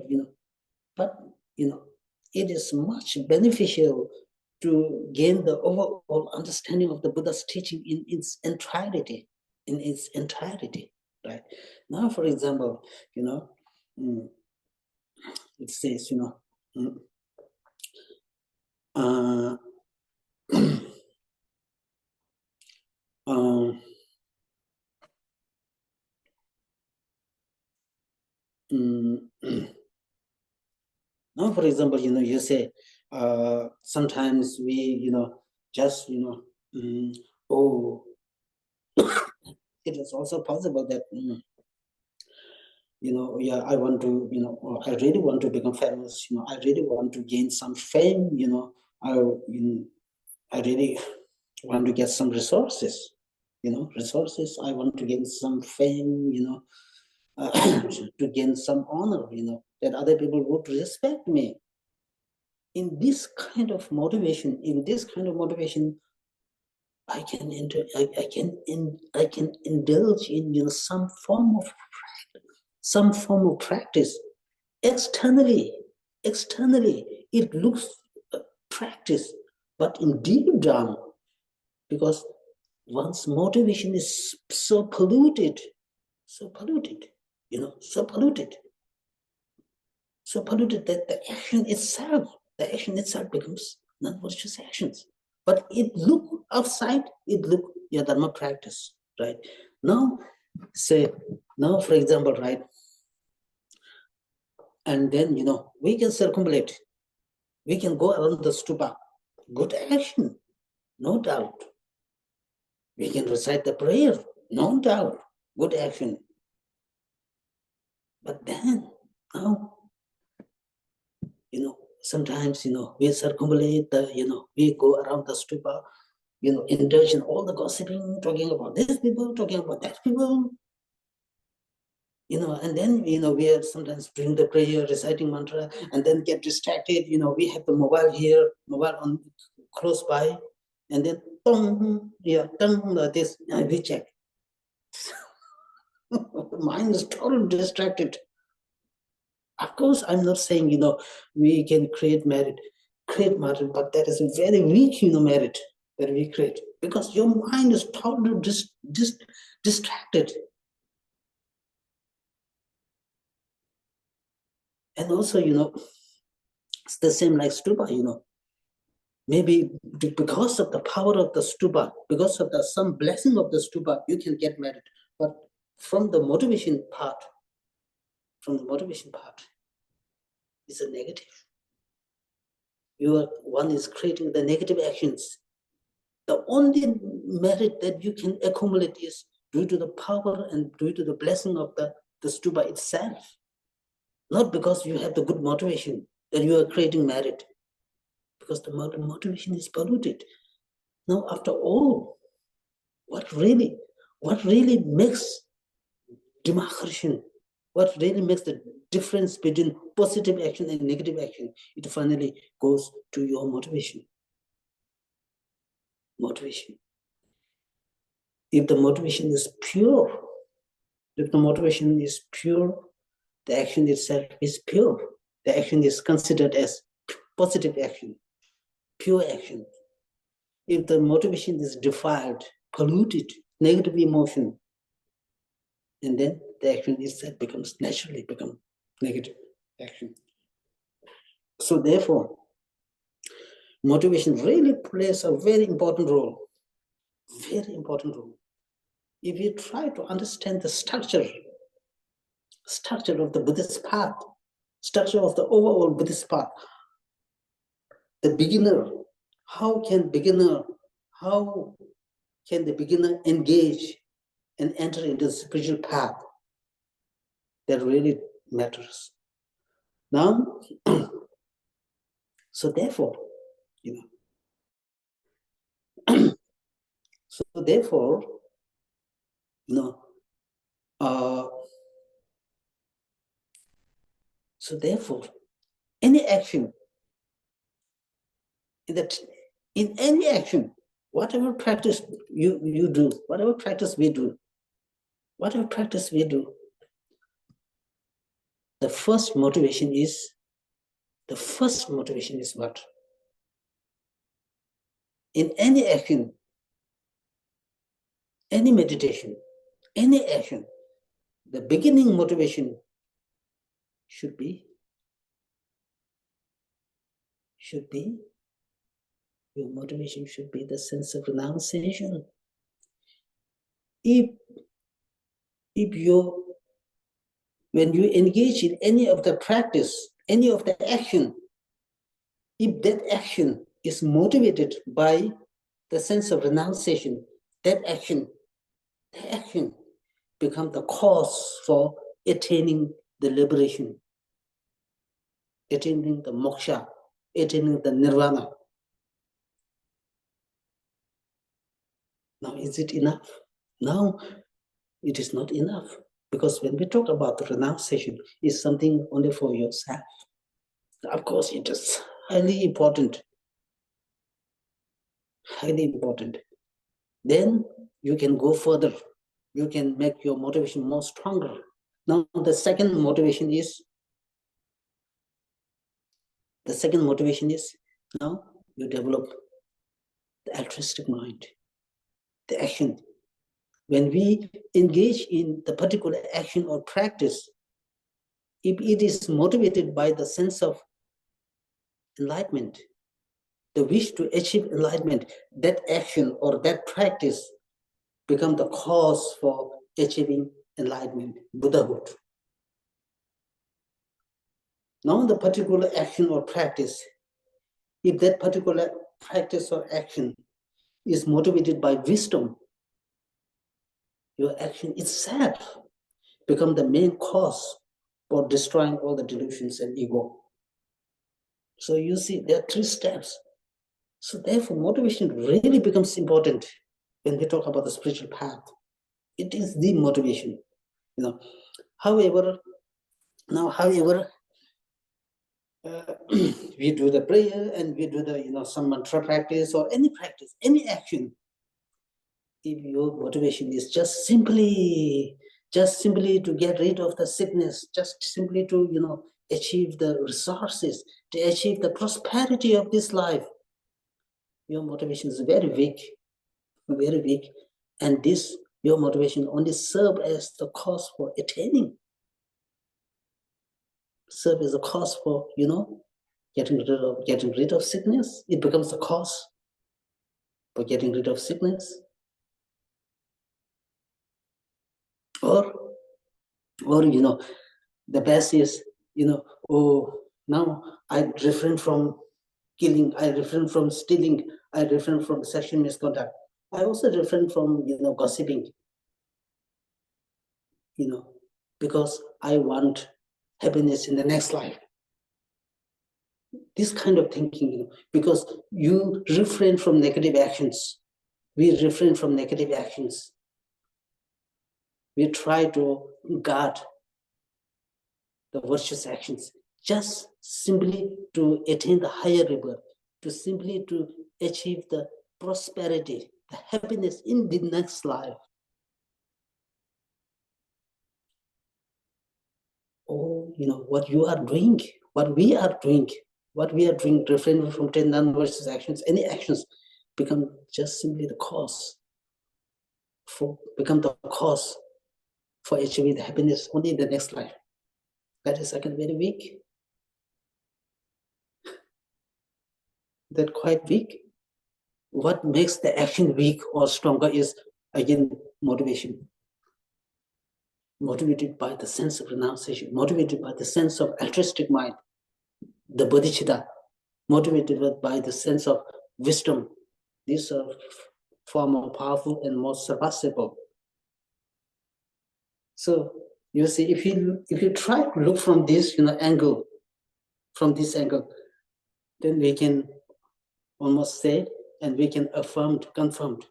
but, it is much beneficial to gain the overall understanding of the Buddha's teaching in its entirety, right? Now, for example, it says, uh, um, now, for example, you say, sometimes we, just, oh, it is also possible that, yeah, I want to, I really want to become famous, I really want to gain some fame, I really want to get some resources, I want to gain some fame, to gain some honor, that other people would respect me. In this kind of motivation, I can indulge in some form of practice. Externally, it looks practice, but in deep down, because one's motivation is so polluted, so polluted that the action itself becomes non-virtuous actions. But it look outside, your dharma practice, right? Now, for example, right? And then, we can circumambulate. We can go around the stupa. Good action, no doubt. We can recite the prayer, no doubt. Good action. But then, now, sometimes, we circumambulate we go around the stupa, indulge in all the gossiping, talking about this people, talking about that people, and then, we are sometimes doing the prayer, reciting mantra, and then get distracted. We have the mobile here, mobile on close by, and then, this, we check. The mind is totally distracted. Of course, I'm not saying, we can create merit, but that is a very weak, merit that we create, because your mind is totally distracted. And also, it's the same like stupa, maybe because of the power of the stupa, because of some blessing of the stupa, you can get merit. But from the motivation part, it's a negative. One is creating the negative actions. The only merit that you can accumulate is due to the power and due to the blessing of the stupa itself. Not because you have the good motivation that you are creating merit, because the motivation is polluted. Now, after all, what really makes Dimaharshan, what really makes the difference between positive action and negative action, it finally goes to your motivation. Motivation. If the motivation is pure, if the motivation is pure, the action itself is pure. The action is considered as positive action, pure action. If the motivation is defiled, polluted, negative emotion, and then the action itself naturally become negative action. So therefore, motivation really plays a very important role. Very important role. If you try to understand the structure of the Buddhist path, structure of the overall Buddhist path, the beginner, how can the beginner engage and enter into the spiritual path? That really matters. Now, so therefore, so therefore, so therefore, any action in any action, whatever practice you do, whatever practice we do, the first motivation is what? In any action, any meditation, any action, the beginning motivation should be your motivation should be the sense of renunciation. When you engage in any of the practice, any of the action, if that action is motivated by the sense of renunciation, that action becomes the cause for attaining the liberation, attaining the moksha, attaining the nirvana. Now, is it enough? Now, it is not enough, because when we talk about the renunciation, it's something only for yourself. Of course, it is highly important. Highly important. Then you can go further. You can make your motivation more stronger. Now, the second motivation is now you develop the altruistic mind, the action. When we engage in the particular action or practice, if it is motivated by the sense of enlightenment, the wish to achieve enlightenment, that action or that practice become the cause for achieving enlightenment, Buddhahood. Now, the particular action or practice, if that particular practice or action is motivated by wisdom, your action itself become the main cause for destroying all the delusions and ego. So you see, there are 3 steps. So therefore, motivation really becomes important when we talk about the spiritual path. It is the motivation, However, we do the prayer and we do the some mantra practice or any practice, any action. If your motivation is just simply to get rid of the sickness, just simply to achieve the resources, to achieve the prosperity of this life, your motivation is very weak, and your motivation only serve as the cause for attaining, serve as a cause for getting rid of sickness. It becomes a cause for getting rid of sickness, or the best is now I refrain from killing, I refrain from stealing, I refrain from sexual misconduct, I also refrain from gossiping, because I want happiness in the next life. This kind of thinking, because you refrain from negative actions. We refrain from negative actions. We try to guard the virtuous actions, just simply to attain the higher rebirth, to simply to achieve the prosperity, the happiness in the next life. Oh, what you are doing, what we are doing, different from 10 non-virtuous actions, any actions become just simply the cause for achieving the happiness only in the next life. That is again very weak. That quite weak. What makes the action weak or stronger is again motivation. Motivated by the sense of renunciation, motivated by the sense of altruistic mind, the bodhicitta, motivated by the sense of wisdom. These are far more powerful and more surpassable. So you see, if you try to look from this angle, then we can almost say, and we can confirm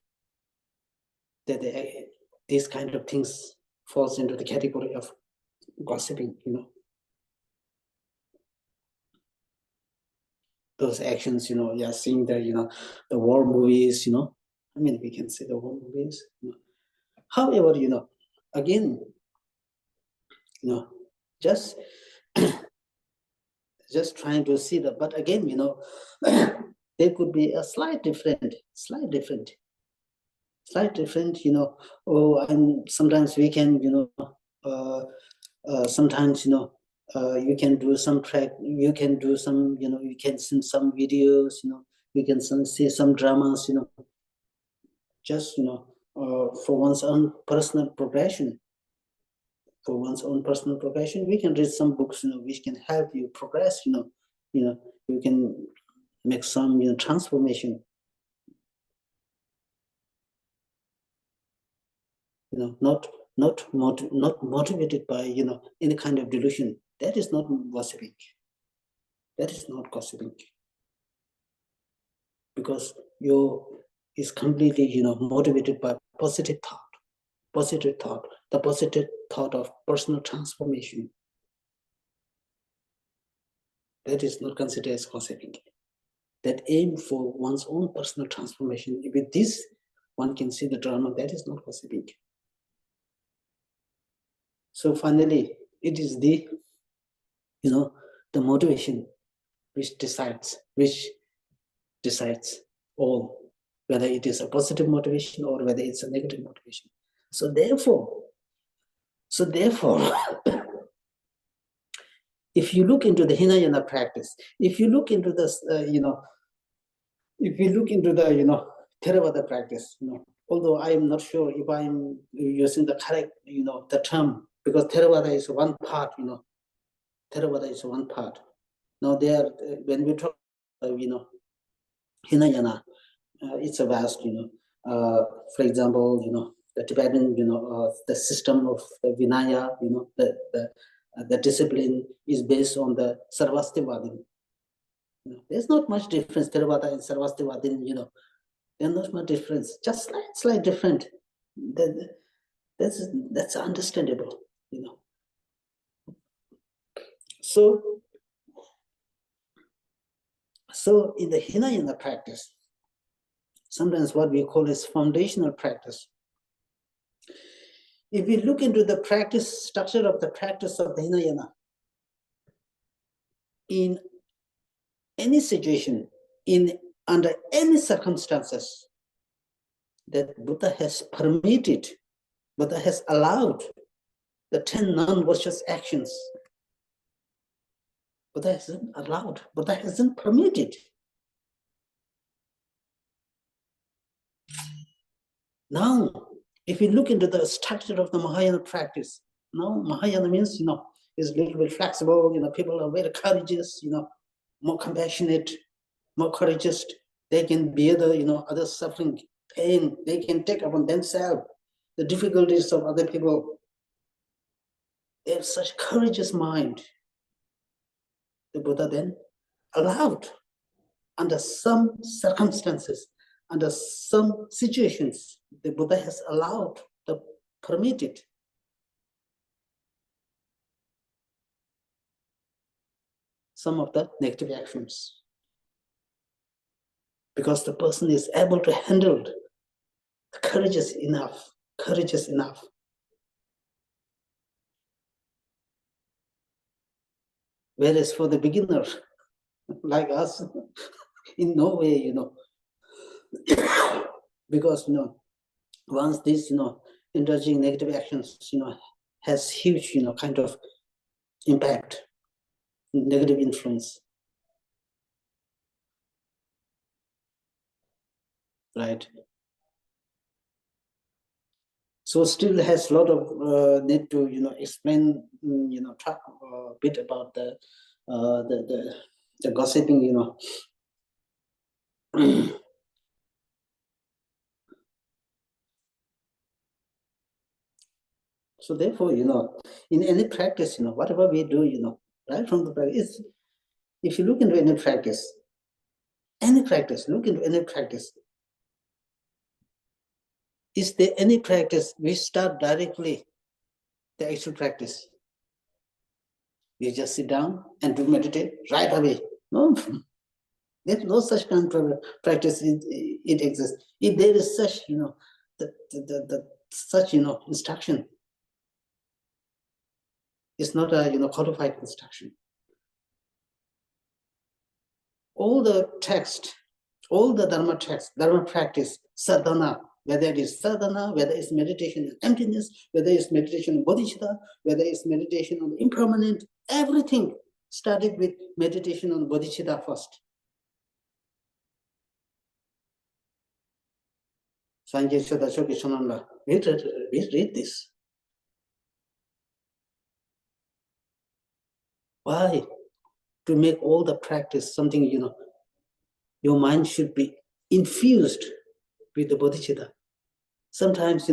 that these kind of things falls into the category of gossiping. Those actions, seeing the war movies, I mean, we can say the war movies. However, again, just trying to see that, but again, there could be a slight different. And sometimes we can, sometimes, you can do some track, you can do some, you can send some videos, you can see some dramas, just, for one's own personal progression. We can read some books, which can help you progress, you can make some, transformation. Not motivated by, any kind of delusion. That is not gossiping. That is not gossiping. Because you is completely, motivated by positive thought. The positive thought of personal transformation. That is not considered as gossiping. That aim for one's own personal transformation. With this, one can see the drama. That is not gossiping. So finally, it is the motivation which decides all, whether it is a positive motivation or whether it's a negative motivation. So therefore, if you look into the Hinayana practice, if you look into this, Theravada practice, although I am not sure if I am using the correct, the term, because Theravada is one part, Theravada is one part. Now there, when we talk, Hinayana, it's a vast, for example, the Tibetan, the system of the Vinaya, the discipline is based on the Sarvastivadin. There's not much difference, Theravada and Sarvastivadin, there's not much difference, just slight different. That's understandable, So in the Hinayana practice, sometimes what we call is foundational practice. If we look into the practice structure of the practice of the Hinayana, in any situation, under any circumstances, that Buddha has allowed the 10 non-virtuous actions. Buddha hasn't allowed, Buddha hasn't permitted. Now, if we look into the structure of the Mahayana practice, now Mahayana means, is a little bit flexible, people are very courageous, more compassionate, more courageous. They can bear the, others' suffering, pain. They can take upon themselves the difficulties of other people. They have such courageous mind. The Buddha then allowed, under some circumstances, under some situations, the Buddha has allowed, permitted. some of the negative actions. Because the person is able to handle, courageous enough. Whereas for the beginner, like us, in no way, because, once these, indulging negative actions, has huge, kind of impact, negative influence, right? So still has a lot of need to, explain, talk a bit about the gossiping, So therefore, in any practice, whatever we do, right from the practice, if you look into any practice, look into any practice. Is there any practice we start directly the actual practice? We just sit down and do meditate right away. No, there's no such kind of practice. It exists. If there is such, such, instruction, it's not a, codified instruction. All the text, all the Dharma text, Dharma practice, sadhana, whether it is sadhana, whether it's meditation on emptiness, whether it's meditation on bodhicitta, whether it's meditation on impermanent, everything started with meditation on bodhicitta first. Sanjay Shodachoki Sonanda, we read this. Why? To make all the practice something, your mind should be infused with the bodhicitta. Sometimes,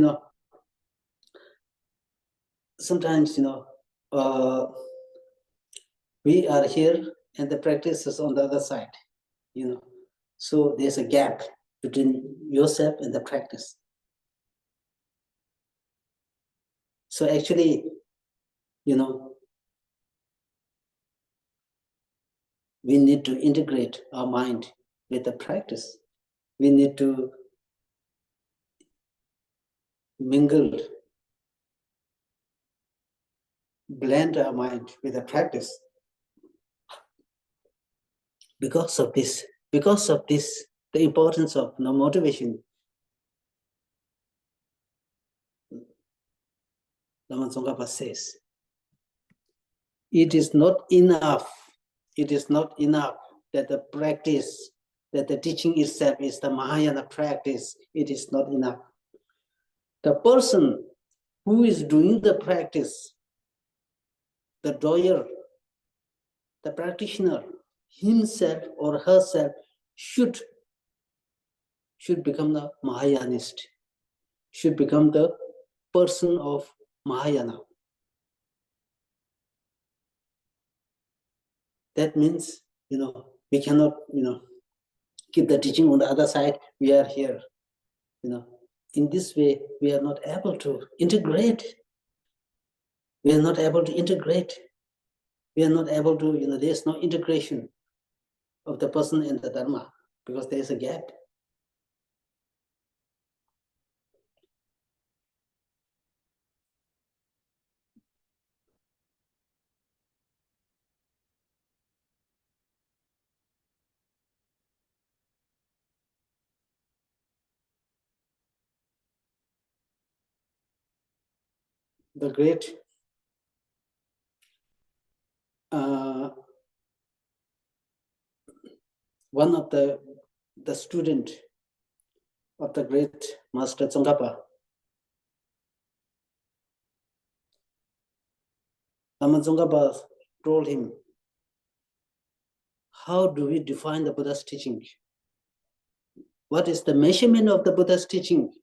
we are here and the practice is on the other side, So there's a gap between yourself and the practice. So actually, we need to integrate our mind with the practice. We need to mingle, blend our mind with the practice. Because of this, the importance of motivation, Lama Tsongkhapa says, it is not enough that the practice, that the teaching itself is the Mahayana practice. It is not enough. The person who is doing the practice, the doer, the practitioner, himself or herself should become the Mahayanist, should become the person of Mahayana. That means, we cannot, keep the teaching on the other side. We are here, In this way, we are not able to integrate. We are not able to integrate. We are not able to, there's no integration of the person and the Dharma because there's a gap. The great one of the student of the great Master Tsongkhapa, Lama Tsongkhapa told him, how do we define the Buddha's teaching? What is the measurement of the Buddha's teaching?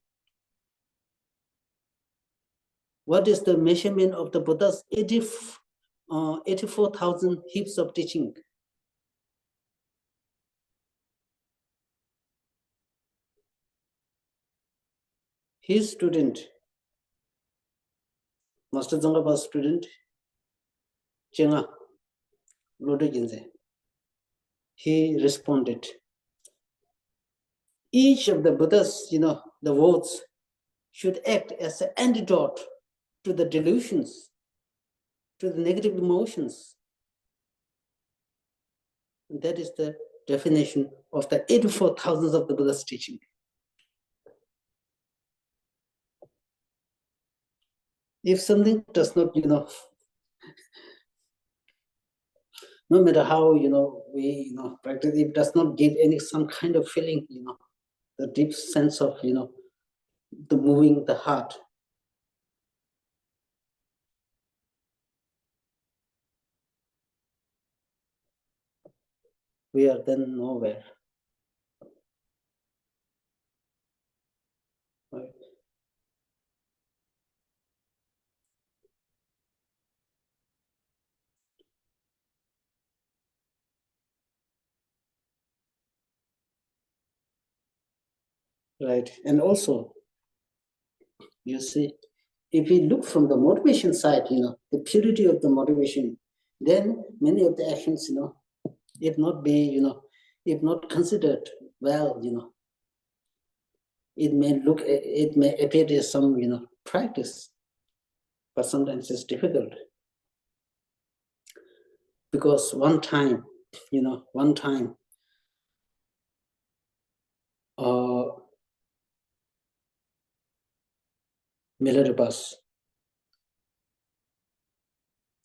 What is the measurement of the Buddha's 84,000 heaps of teaching? His student, Master Tsongkhapa's student, Chenga, Lode Jinze, he responded, each of the Buddha's, the words should act as an antidote to the delusions, to the negative emotions. And that is the definition of the 84,000 of the Buddha's teaching. If something does not, no matter how, we, practice, it does not give any, some kind of feeling, the deep sense of, the moving the heart. We are then nowhere. Right? Right. And also, you see, if we look from the motivation side, the purity of the motivation, then many of the actions, if not be, if not considered well, it may appear as some, practice, but sometimes it's difficult. Because one time, Milarepas,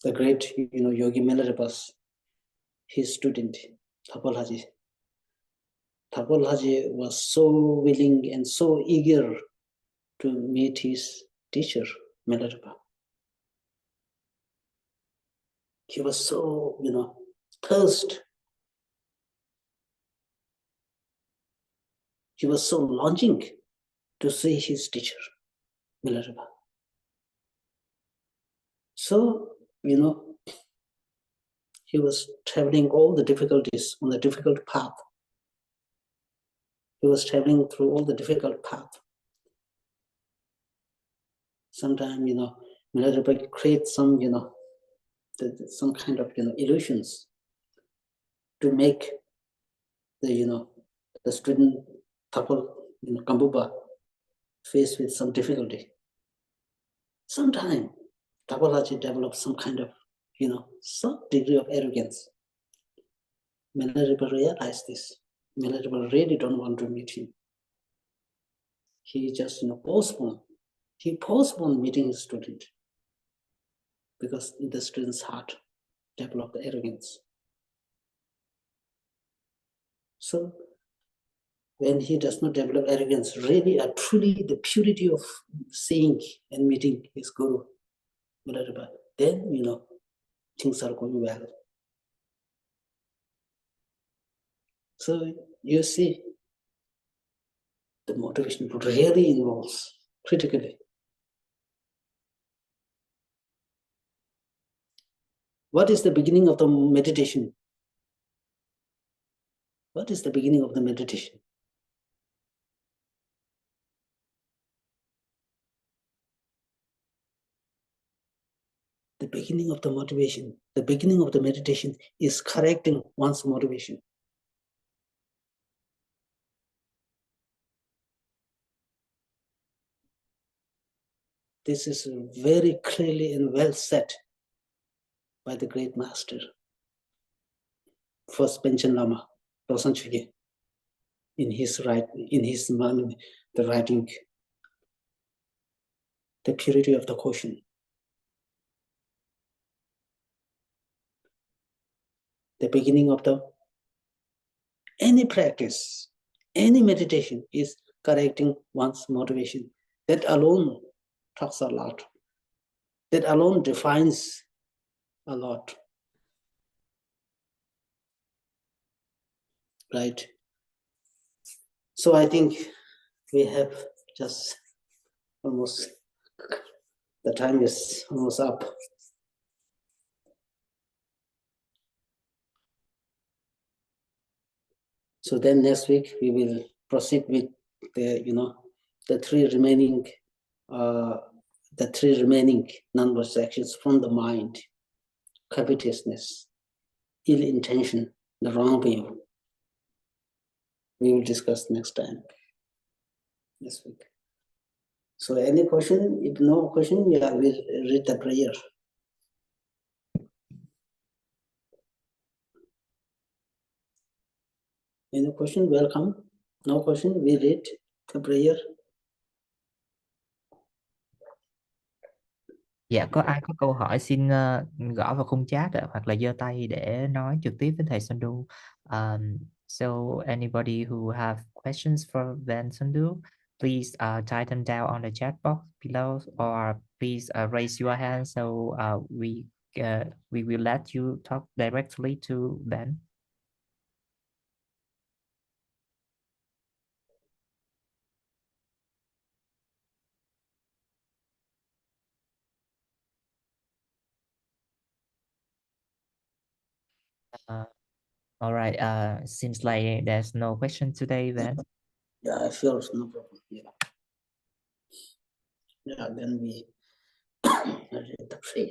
the great, Yogi Milarepas, his student, Thapal Haji. Thapal Haji was so willing and so eager to meet his teacher, Milarepa. He was so, thirst. He was so longing to see his teacher, Milarepa. So, he was traveling all the difficulties on the difficult path. He was traveling through all the difficult path. Sometimes, Milarepa creates some, some kind of, illusions to make the, the student Thapal, Kambupa, faced with some difficulty. Sometimes Thapal Haji developed some kind of, some degree of arrogance. Milarepa realized this. Milarepa really don't want to meet him. He just, postponed. He postponed meeting his student because in the student's heart developed the arrogance. So when he does not develop arrogance, really, truly the purity of seeing and meeting his guru, Milarepa, then, things are going well. So you see, the motivation really involves critically. What is the beginning of the meditation? What is the beginning of the meditation? The beginning of the motivation, the beginning of the meditation is correcting one's motivation. This is very clearly and well said by the great master, First Panchen Lama, Losang Chökyi, in his the writing, The Purity of the Quotient. The beginning of any practice, any meditation is correcting one's motivation. That alone talks a lot. That alone defines a lot. Right? So I think we have just almost, the time is almost up. So then next week we will proceed with the three remaining non-virtuous actions from the mind: covetousness, ill intention, the wrong view. We will discuss next time, this week. So any question? If no question, yeah, we'll read the prayer. Any question? Welcome. No question, we read the prayer. Dạ, có ai có câu hỏi xin gõ vào khung chat ạ, hoặc là giơ tay để nói trực tiếp với thầy Sandu. So anybody who have questions for Ben Sandu, please type them down on the chat box below, or please raise your hand so we will let you talk directly to Ben. All right. Seems like there's no question today, Ben. Yeah, I feel no problem. Yeah. Yeah, then we read the prayer.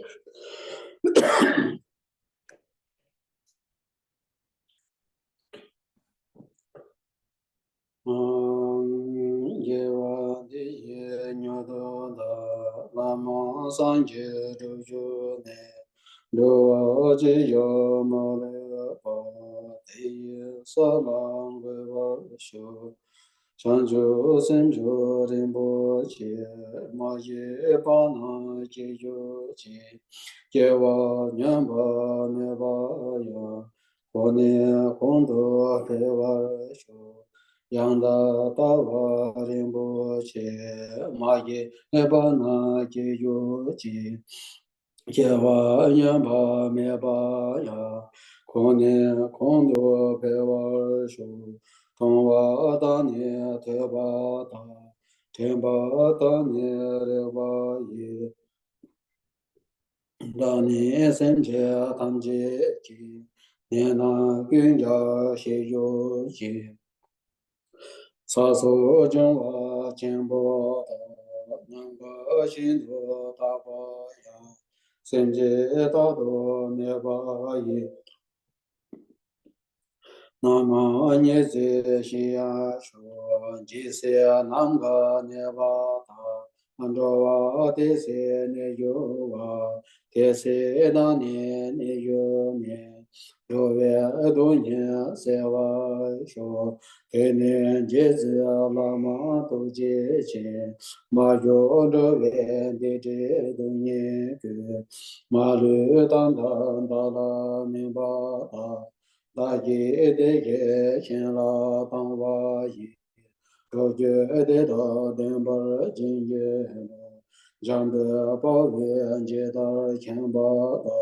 Yewa di ye nyodo da lama sanje rujo ne do ji yo mo le pa te ye sa lang we wa shu chan ju sen ju rin bo che ma ye pa na ji yo ji yewa nyam ba me ba ya ko ne kon do pe wa shu Yanda tawa rinpo che maye eba na je yo ji jewa nyamba meba ya kone kondo pewa shu tongwa dane teba ta tenpa dane reba ye dane semche tamje ji nena gyunja she yo ji 사소 정화 쟁보 남과 신도 다보야 semje 메바이 나마 녜제 시야 쇼 지세 남가 네바다 안도와 데세 네요와 데세다네 네요네 요베 도냐 세와 쇼 데네 제즈 라마 도제제 마요도베 데데 도nye 그 마르 단단다라 메바다 Da ye de ye xian la dang wa yi, zhou jue de da den bar jin ye la, zhang de bao yue jie da qian ba da,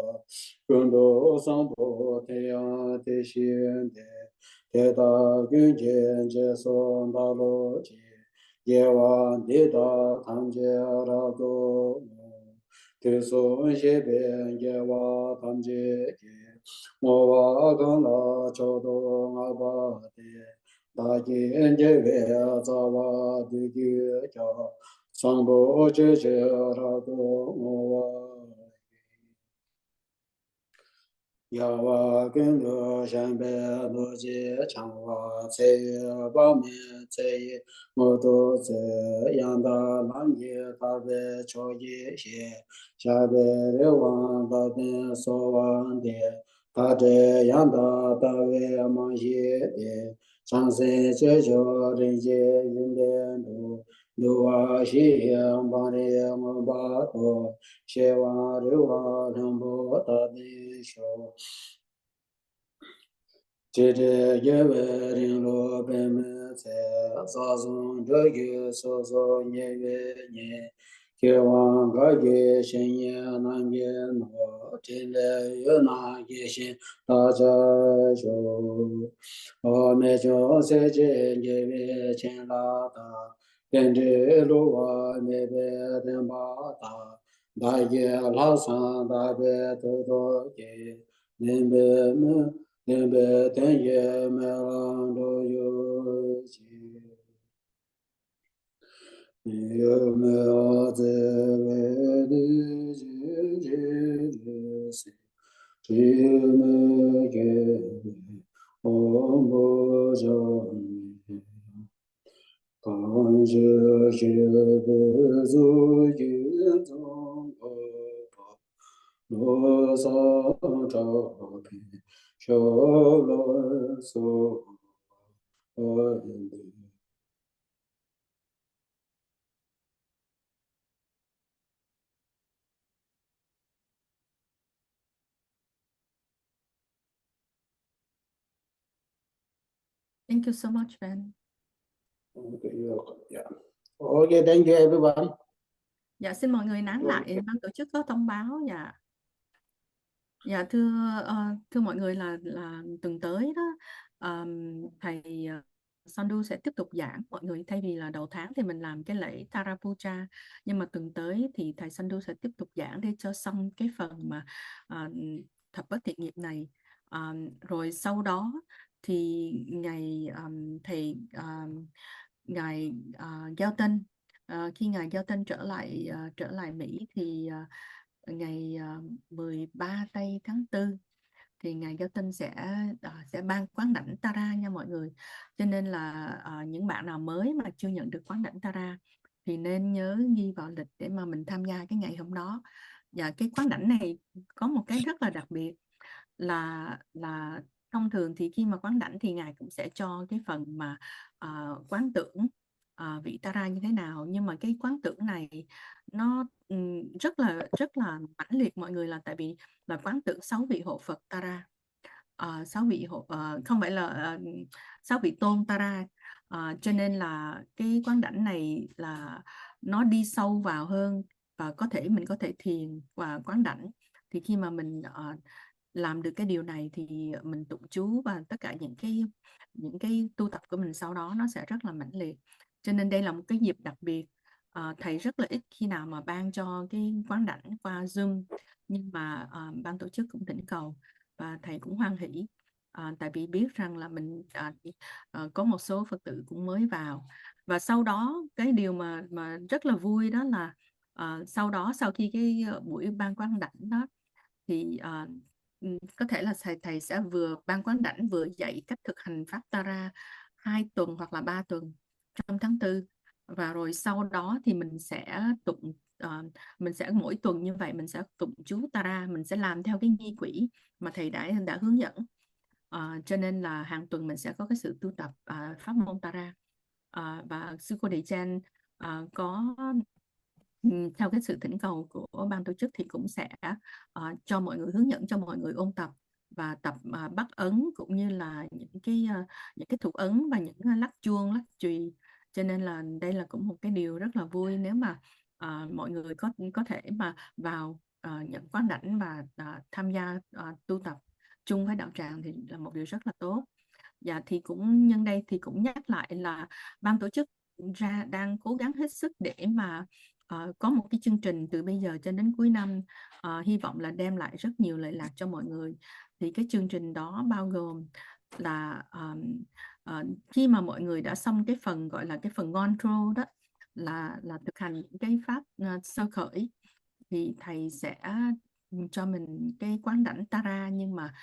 gun du sang bo te yang te xian de, te da gun jian jie song da lo ji, ye wan de da tang jie ra do mo, te song xie bian ye wa tam jie ji. Mowa gana chodo ngaba de da yin je ve za wa de ge ja sang bo je je ra do mowa ya wa gen de shan be lo je chang wa ce ba me ce ye mo do ze yang da lan ye da be cho ye xie sha be re wang da de so wang de da zhe yang da wei ma ye de chang se che jo ren ye yin de du lu wa xi yang ba re mo ba do xie wang ru wa ren bo da de xiu Jie ye wei rin lo bei me cai sa zong zhe ge so so nie yue nie ge wang ga ge shen ye nan ye no jin le yu na ye xin da zhe zhou o me jiu se jie ye wei qian la da ben zhi lu wa me bei den ba da da ye la san da bei du du ge nin bei me Nembe tenye melando yoji. Yome oze vedi jiri se. Jime ge. Thank you so much, Ben. Okay, yeah. Okay, thank you everyone. Dạ, xin mọi người nán lại, ban tổ chức có thông báo. Dạ, thưa mọi người là tuần tới đó, thầy Sandu sẽ tiếp tục giảng mọi người. Thay vì là đầu tháng thì mình làm cái lễ Tara Puja, nhưng mà tuần tới thì thầy Sandu sẽ tiếp tục giảng để cho xong cái phần mà thập bát thiện nghiệp này. Rồi sau đó thì ngài Galton, khi ngài Galton trở lại Mỹ thì ngày 13 tây tháng 4 thì ngài Galton sẽ ban quán đảnh Tara nha mọi người. Cho nên là những bạn nào mới mà chưa nhận được quán đảnh Tara thì nên nhớ ghi vào lịch để mà mình tham gia cái ngày hôm đó. Và cái quán đảnh này có một cái rất là đặc biệt là thông thường thì khi mà quán đảnh thì ngài cũng sẽ cho cái phần mà quán tưởng vị Tara như thế nào, nhưng mà cái quán tưởng này nó rất là mãnh liệt mọi người, là tại vì là quán tưởng 6 vị hộ Phật Tara, 6 vị hộ, không phải là 6 vị tôn Tara. Cho nên là cái quán đảnh này là nó đi sâu vào hơn, và mình có thể thiền và quán đảnh. Thì khi mà mình làm được cái điều này thì mình tụng chú và tất cả những cái tu tập của mình sau đó nó sẽ rất là mãnh liệt. Cho nên đây là một cái dịp đặc biệt. Thầy rất là ít khi nào mà ban cho cái quán đảnh qua Zoom, nhưng mà ban tổ chức cũng thỉnh cầu và thầy cũng hoan hỷ, tại vì biết rằng là mình có một số Phật tử cũng mới vào. Và sau đó cái điều mà rất là vui đó là sau khi cái buổi ban quán đảnh đó thì có thể là thầy sẽ vừa ban quán đảnh vừa dạy cách thực hành pháp Tara 2 tuần hoặc là 3 tuần trong tháng 4. Và rồi sau đó thì mình sẽ mỗi tuần như vậy mình sẽ tụng chú Tara, mình sẽ làm theo cái nghi quỹ mà thầy đã hướng dẫn. Cho nên là hàng tuần mình sẽ có cái sự tu tập pháp môn Tara. Và sư cô Đề Chan có theo cái sự thỉnh cầu của ban tổ chức thì cũng sẽ cho mọi người, hướng dẫn cho mọi người ôn tập và tập bắt ấn, cũng như là những cái thủ ấn và những lắc chuông, lắc chùy. Cho nên là đây là cũng một cái điều rất là vui nếu mà mọi người có thể mà vào nhận quán đảnh và tham gia tu tập chung với đạo tràng thì là một điều rất là tốt. Dạ, thì cũng nhân đây thì cũng nhắc lại là ban tổ chức đang cố gắng hết sức để mà có một cái chương trình từ bây giờ cho đến cuối năm, hy vọng là đem lại rất nhiều lợi lạc cho mọi người. Thì cái chương trình đó bao gồm là khi mà mọi người đã xong cái phần gọi là cái phần control đó, là thực hành những cái pháp sơ khởi, thì thầy sẽ cho mình cái quán đảnh Tara, nhưng mà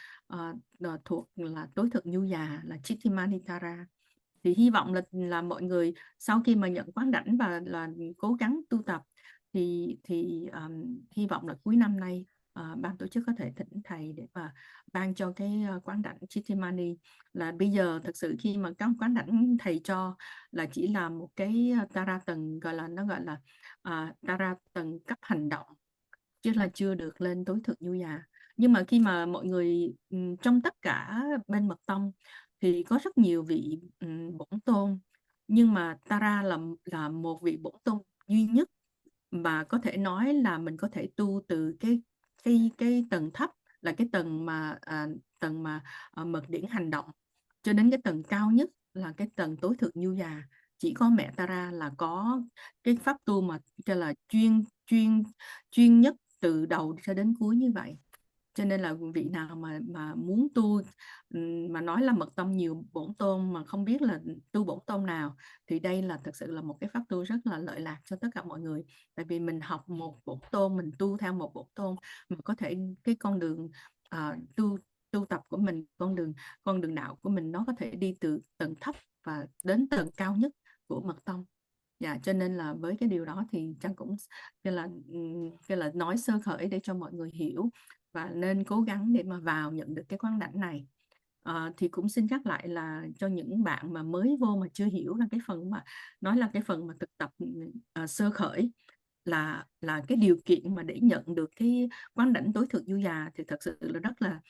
thuộc là tối thượng nhu già, là Chittimani Tara. Thì hy vọng là mọi người sau khi mà nhận quán đảnh và là cố gắng tu tập thì hy vọng là cuối năm nay ban tổ chức có thể thỉnh thầy để mà ban cho cái quán đảnh Chittimani. Là bây giờ thật sự khi mà các quán đảnh thầy cho là chỉ là một cái Tara tầng, gọi là Tara tầng cấp hành động, chứ là chưa được lên tối thượng nhu già. Nhưng mà khi mà mọi người trong tất cả bên mật tông thì có rất nhiều vị bổn tôn, nhưng mà Tara là một vị bổn tôn duy nhất mà có thể nói là mình có thể tu từ cái tầng thấp, là cái tầng mà mật điển hành động, cho đến cái tầng cao nhất là cái tầng tối thượng nhu già. Chỉ có mẹ Tara là có cái pháp tu mà cho là chuyên chuyên chuyên nhất từ đầu cho đến cuối như vậy. Cho nên là vị nào mà muốn tu, mà nói là mật tông nhiều bổn tôn mà không biết là tu bổn tôn nào, thì đây là thực sự là một cái pháp tu rất là lợi lạc cho tất cả mọi người. Tại vì mình học một bổn tôn, mình tu theo một bổn tôn mà có thể cái con đường tu tập của mình mình, con đường đạo của mình nó có thể đi từ tầng thấp và đến tầng cao nhất của mật tông. Dạ, cho nên là với cái điều đó thì Trang cũng cái là nói sơ khởi để cho mọi người hiểu và nên cố gắng để mà vào nhận được cái quán đảnh này. Thì cũng xin nhắc lại là cho những bạn mà mới vô mà chưa hiểu là cái phần mà nói là cái phần mà thực tập sơ khởi là cái điều kiện mà để nhận được cái quán đảnh tối thượng du già thì thật sự là rất là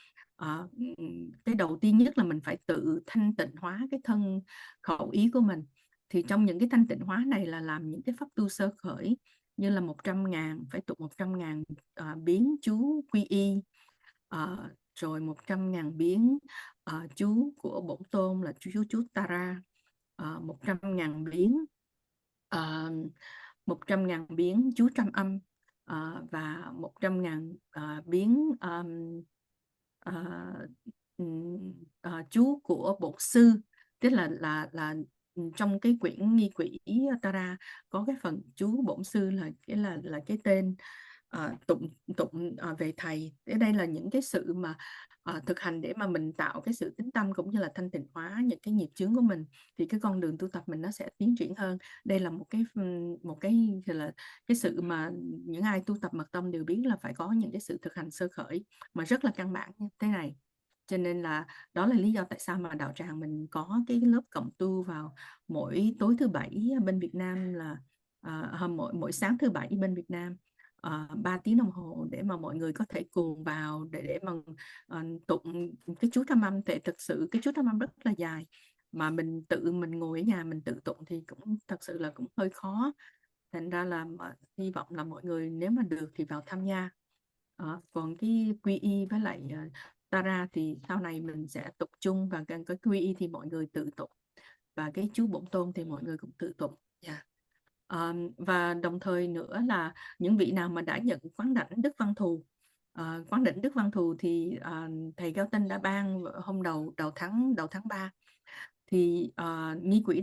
cái đầu tiên nhất là mình phải tự thanh tịnh hóa cái thân khẩu ý của mình. Thì trong những cái thanh tịnh hóa này là làm những cái pháp tu sơ khởi như là 100.000 phải tụng 100.000 biến chú quy y, rồi 100.000 biến chú của Bổn Tôn là chú Tara, 100.000 biến 100.000 biến chú trăm âm, và 100.000 biến chú của Bổn Sư. Tức là trong cái quyển nghi quỷ Tara có cái phần chú Bổn Sư là cái tên tụng về thầy. Ở đây là những cái sự mà thực hành để mà mình tạo cái sự tín tâm cũng như là thanh tịnh hóa những cái nghiệp chướng của mình, thì cái con đường tu tập mình nó sẽ tiến triển hơn. Đây là một cái là cái sự mà những ai tu tập mật tông đều biết là phải có những cái sự thực hành sơ khởi mà rất là căn bản như thế này. Cho nên là đó là lý do tại sao mà đạo tràng mình có cái lớp cộng tu vào mỗi tối thứ bảy bên Việt Nam là mỗi sáng thứ bảy bên Việt Nam 3 tiếng đồng hồ để mà mọi người có thể cùng vào để mà tụng cái chú trăm âm. Thì thực sự cái chú trăm âm rất là dài mà mình ngồi ở nhà mình tự tụng thì cũng thật sự là cũng hơi khó. Thành ra là hy vọng là mọi người nếu mà được thì vào tham gia. Còn cái quy y với lại Tara thì sau này mình sẽ tụng chung, và cái quy y thì mọi người tự tụng, và cái chú Bổn Tôn thì mọi người cũng tự tụng. Yeah. Và đồng thời nữa là những vị nào mà đã nhận quán đảnh Đức Văn Thù, quán đảnh Đức Văn Thù thì thầy Cao Tinh đã ban hôm đầu tháng 3 thì nghi quỷ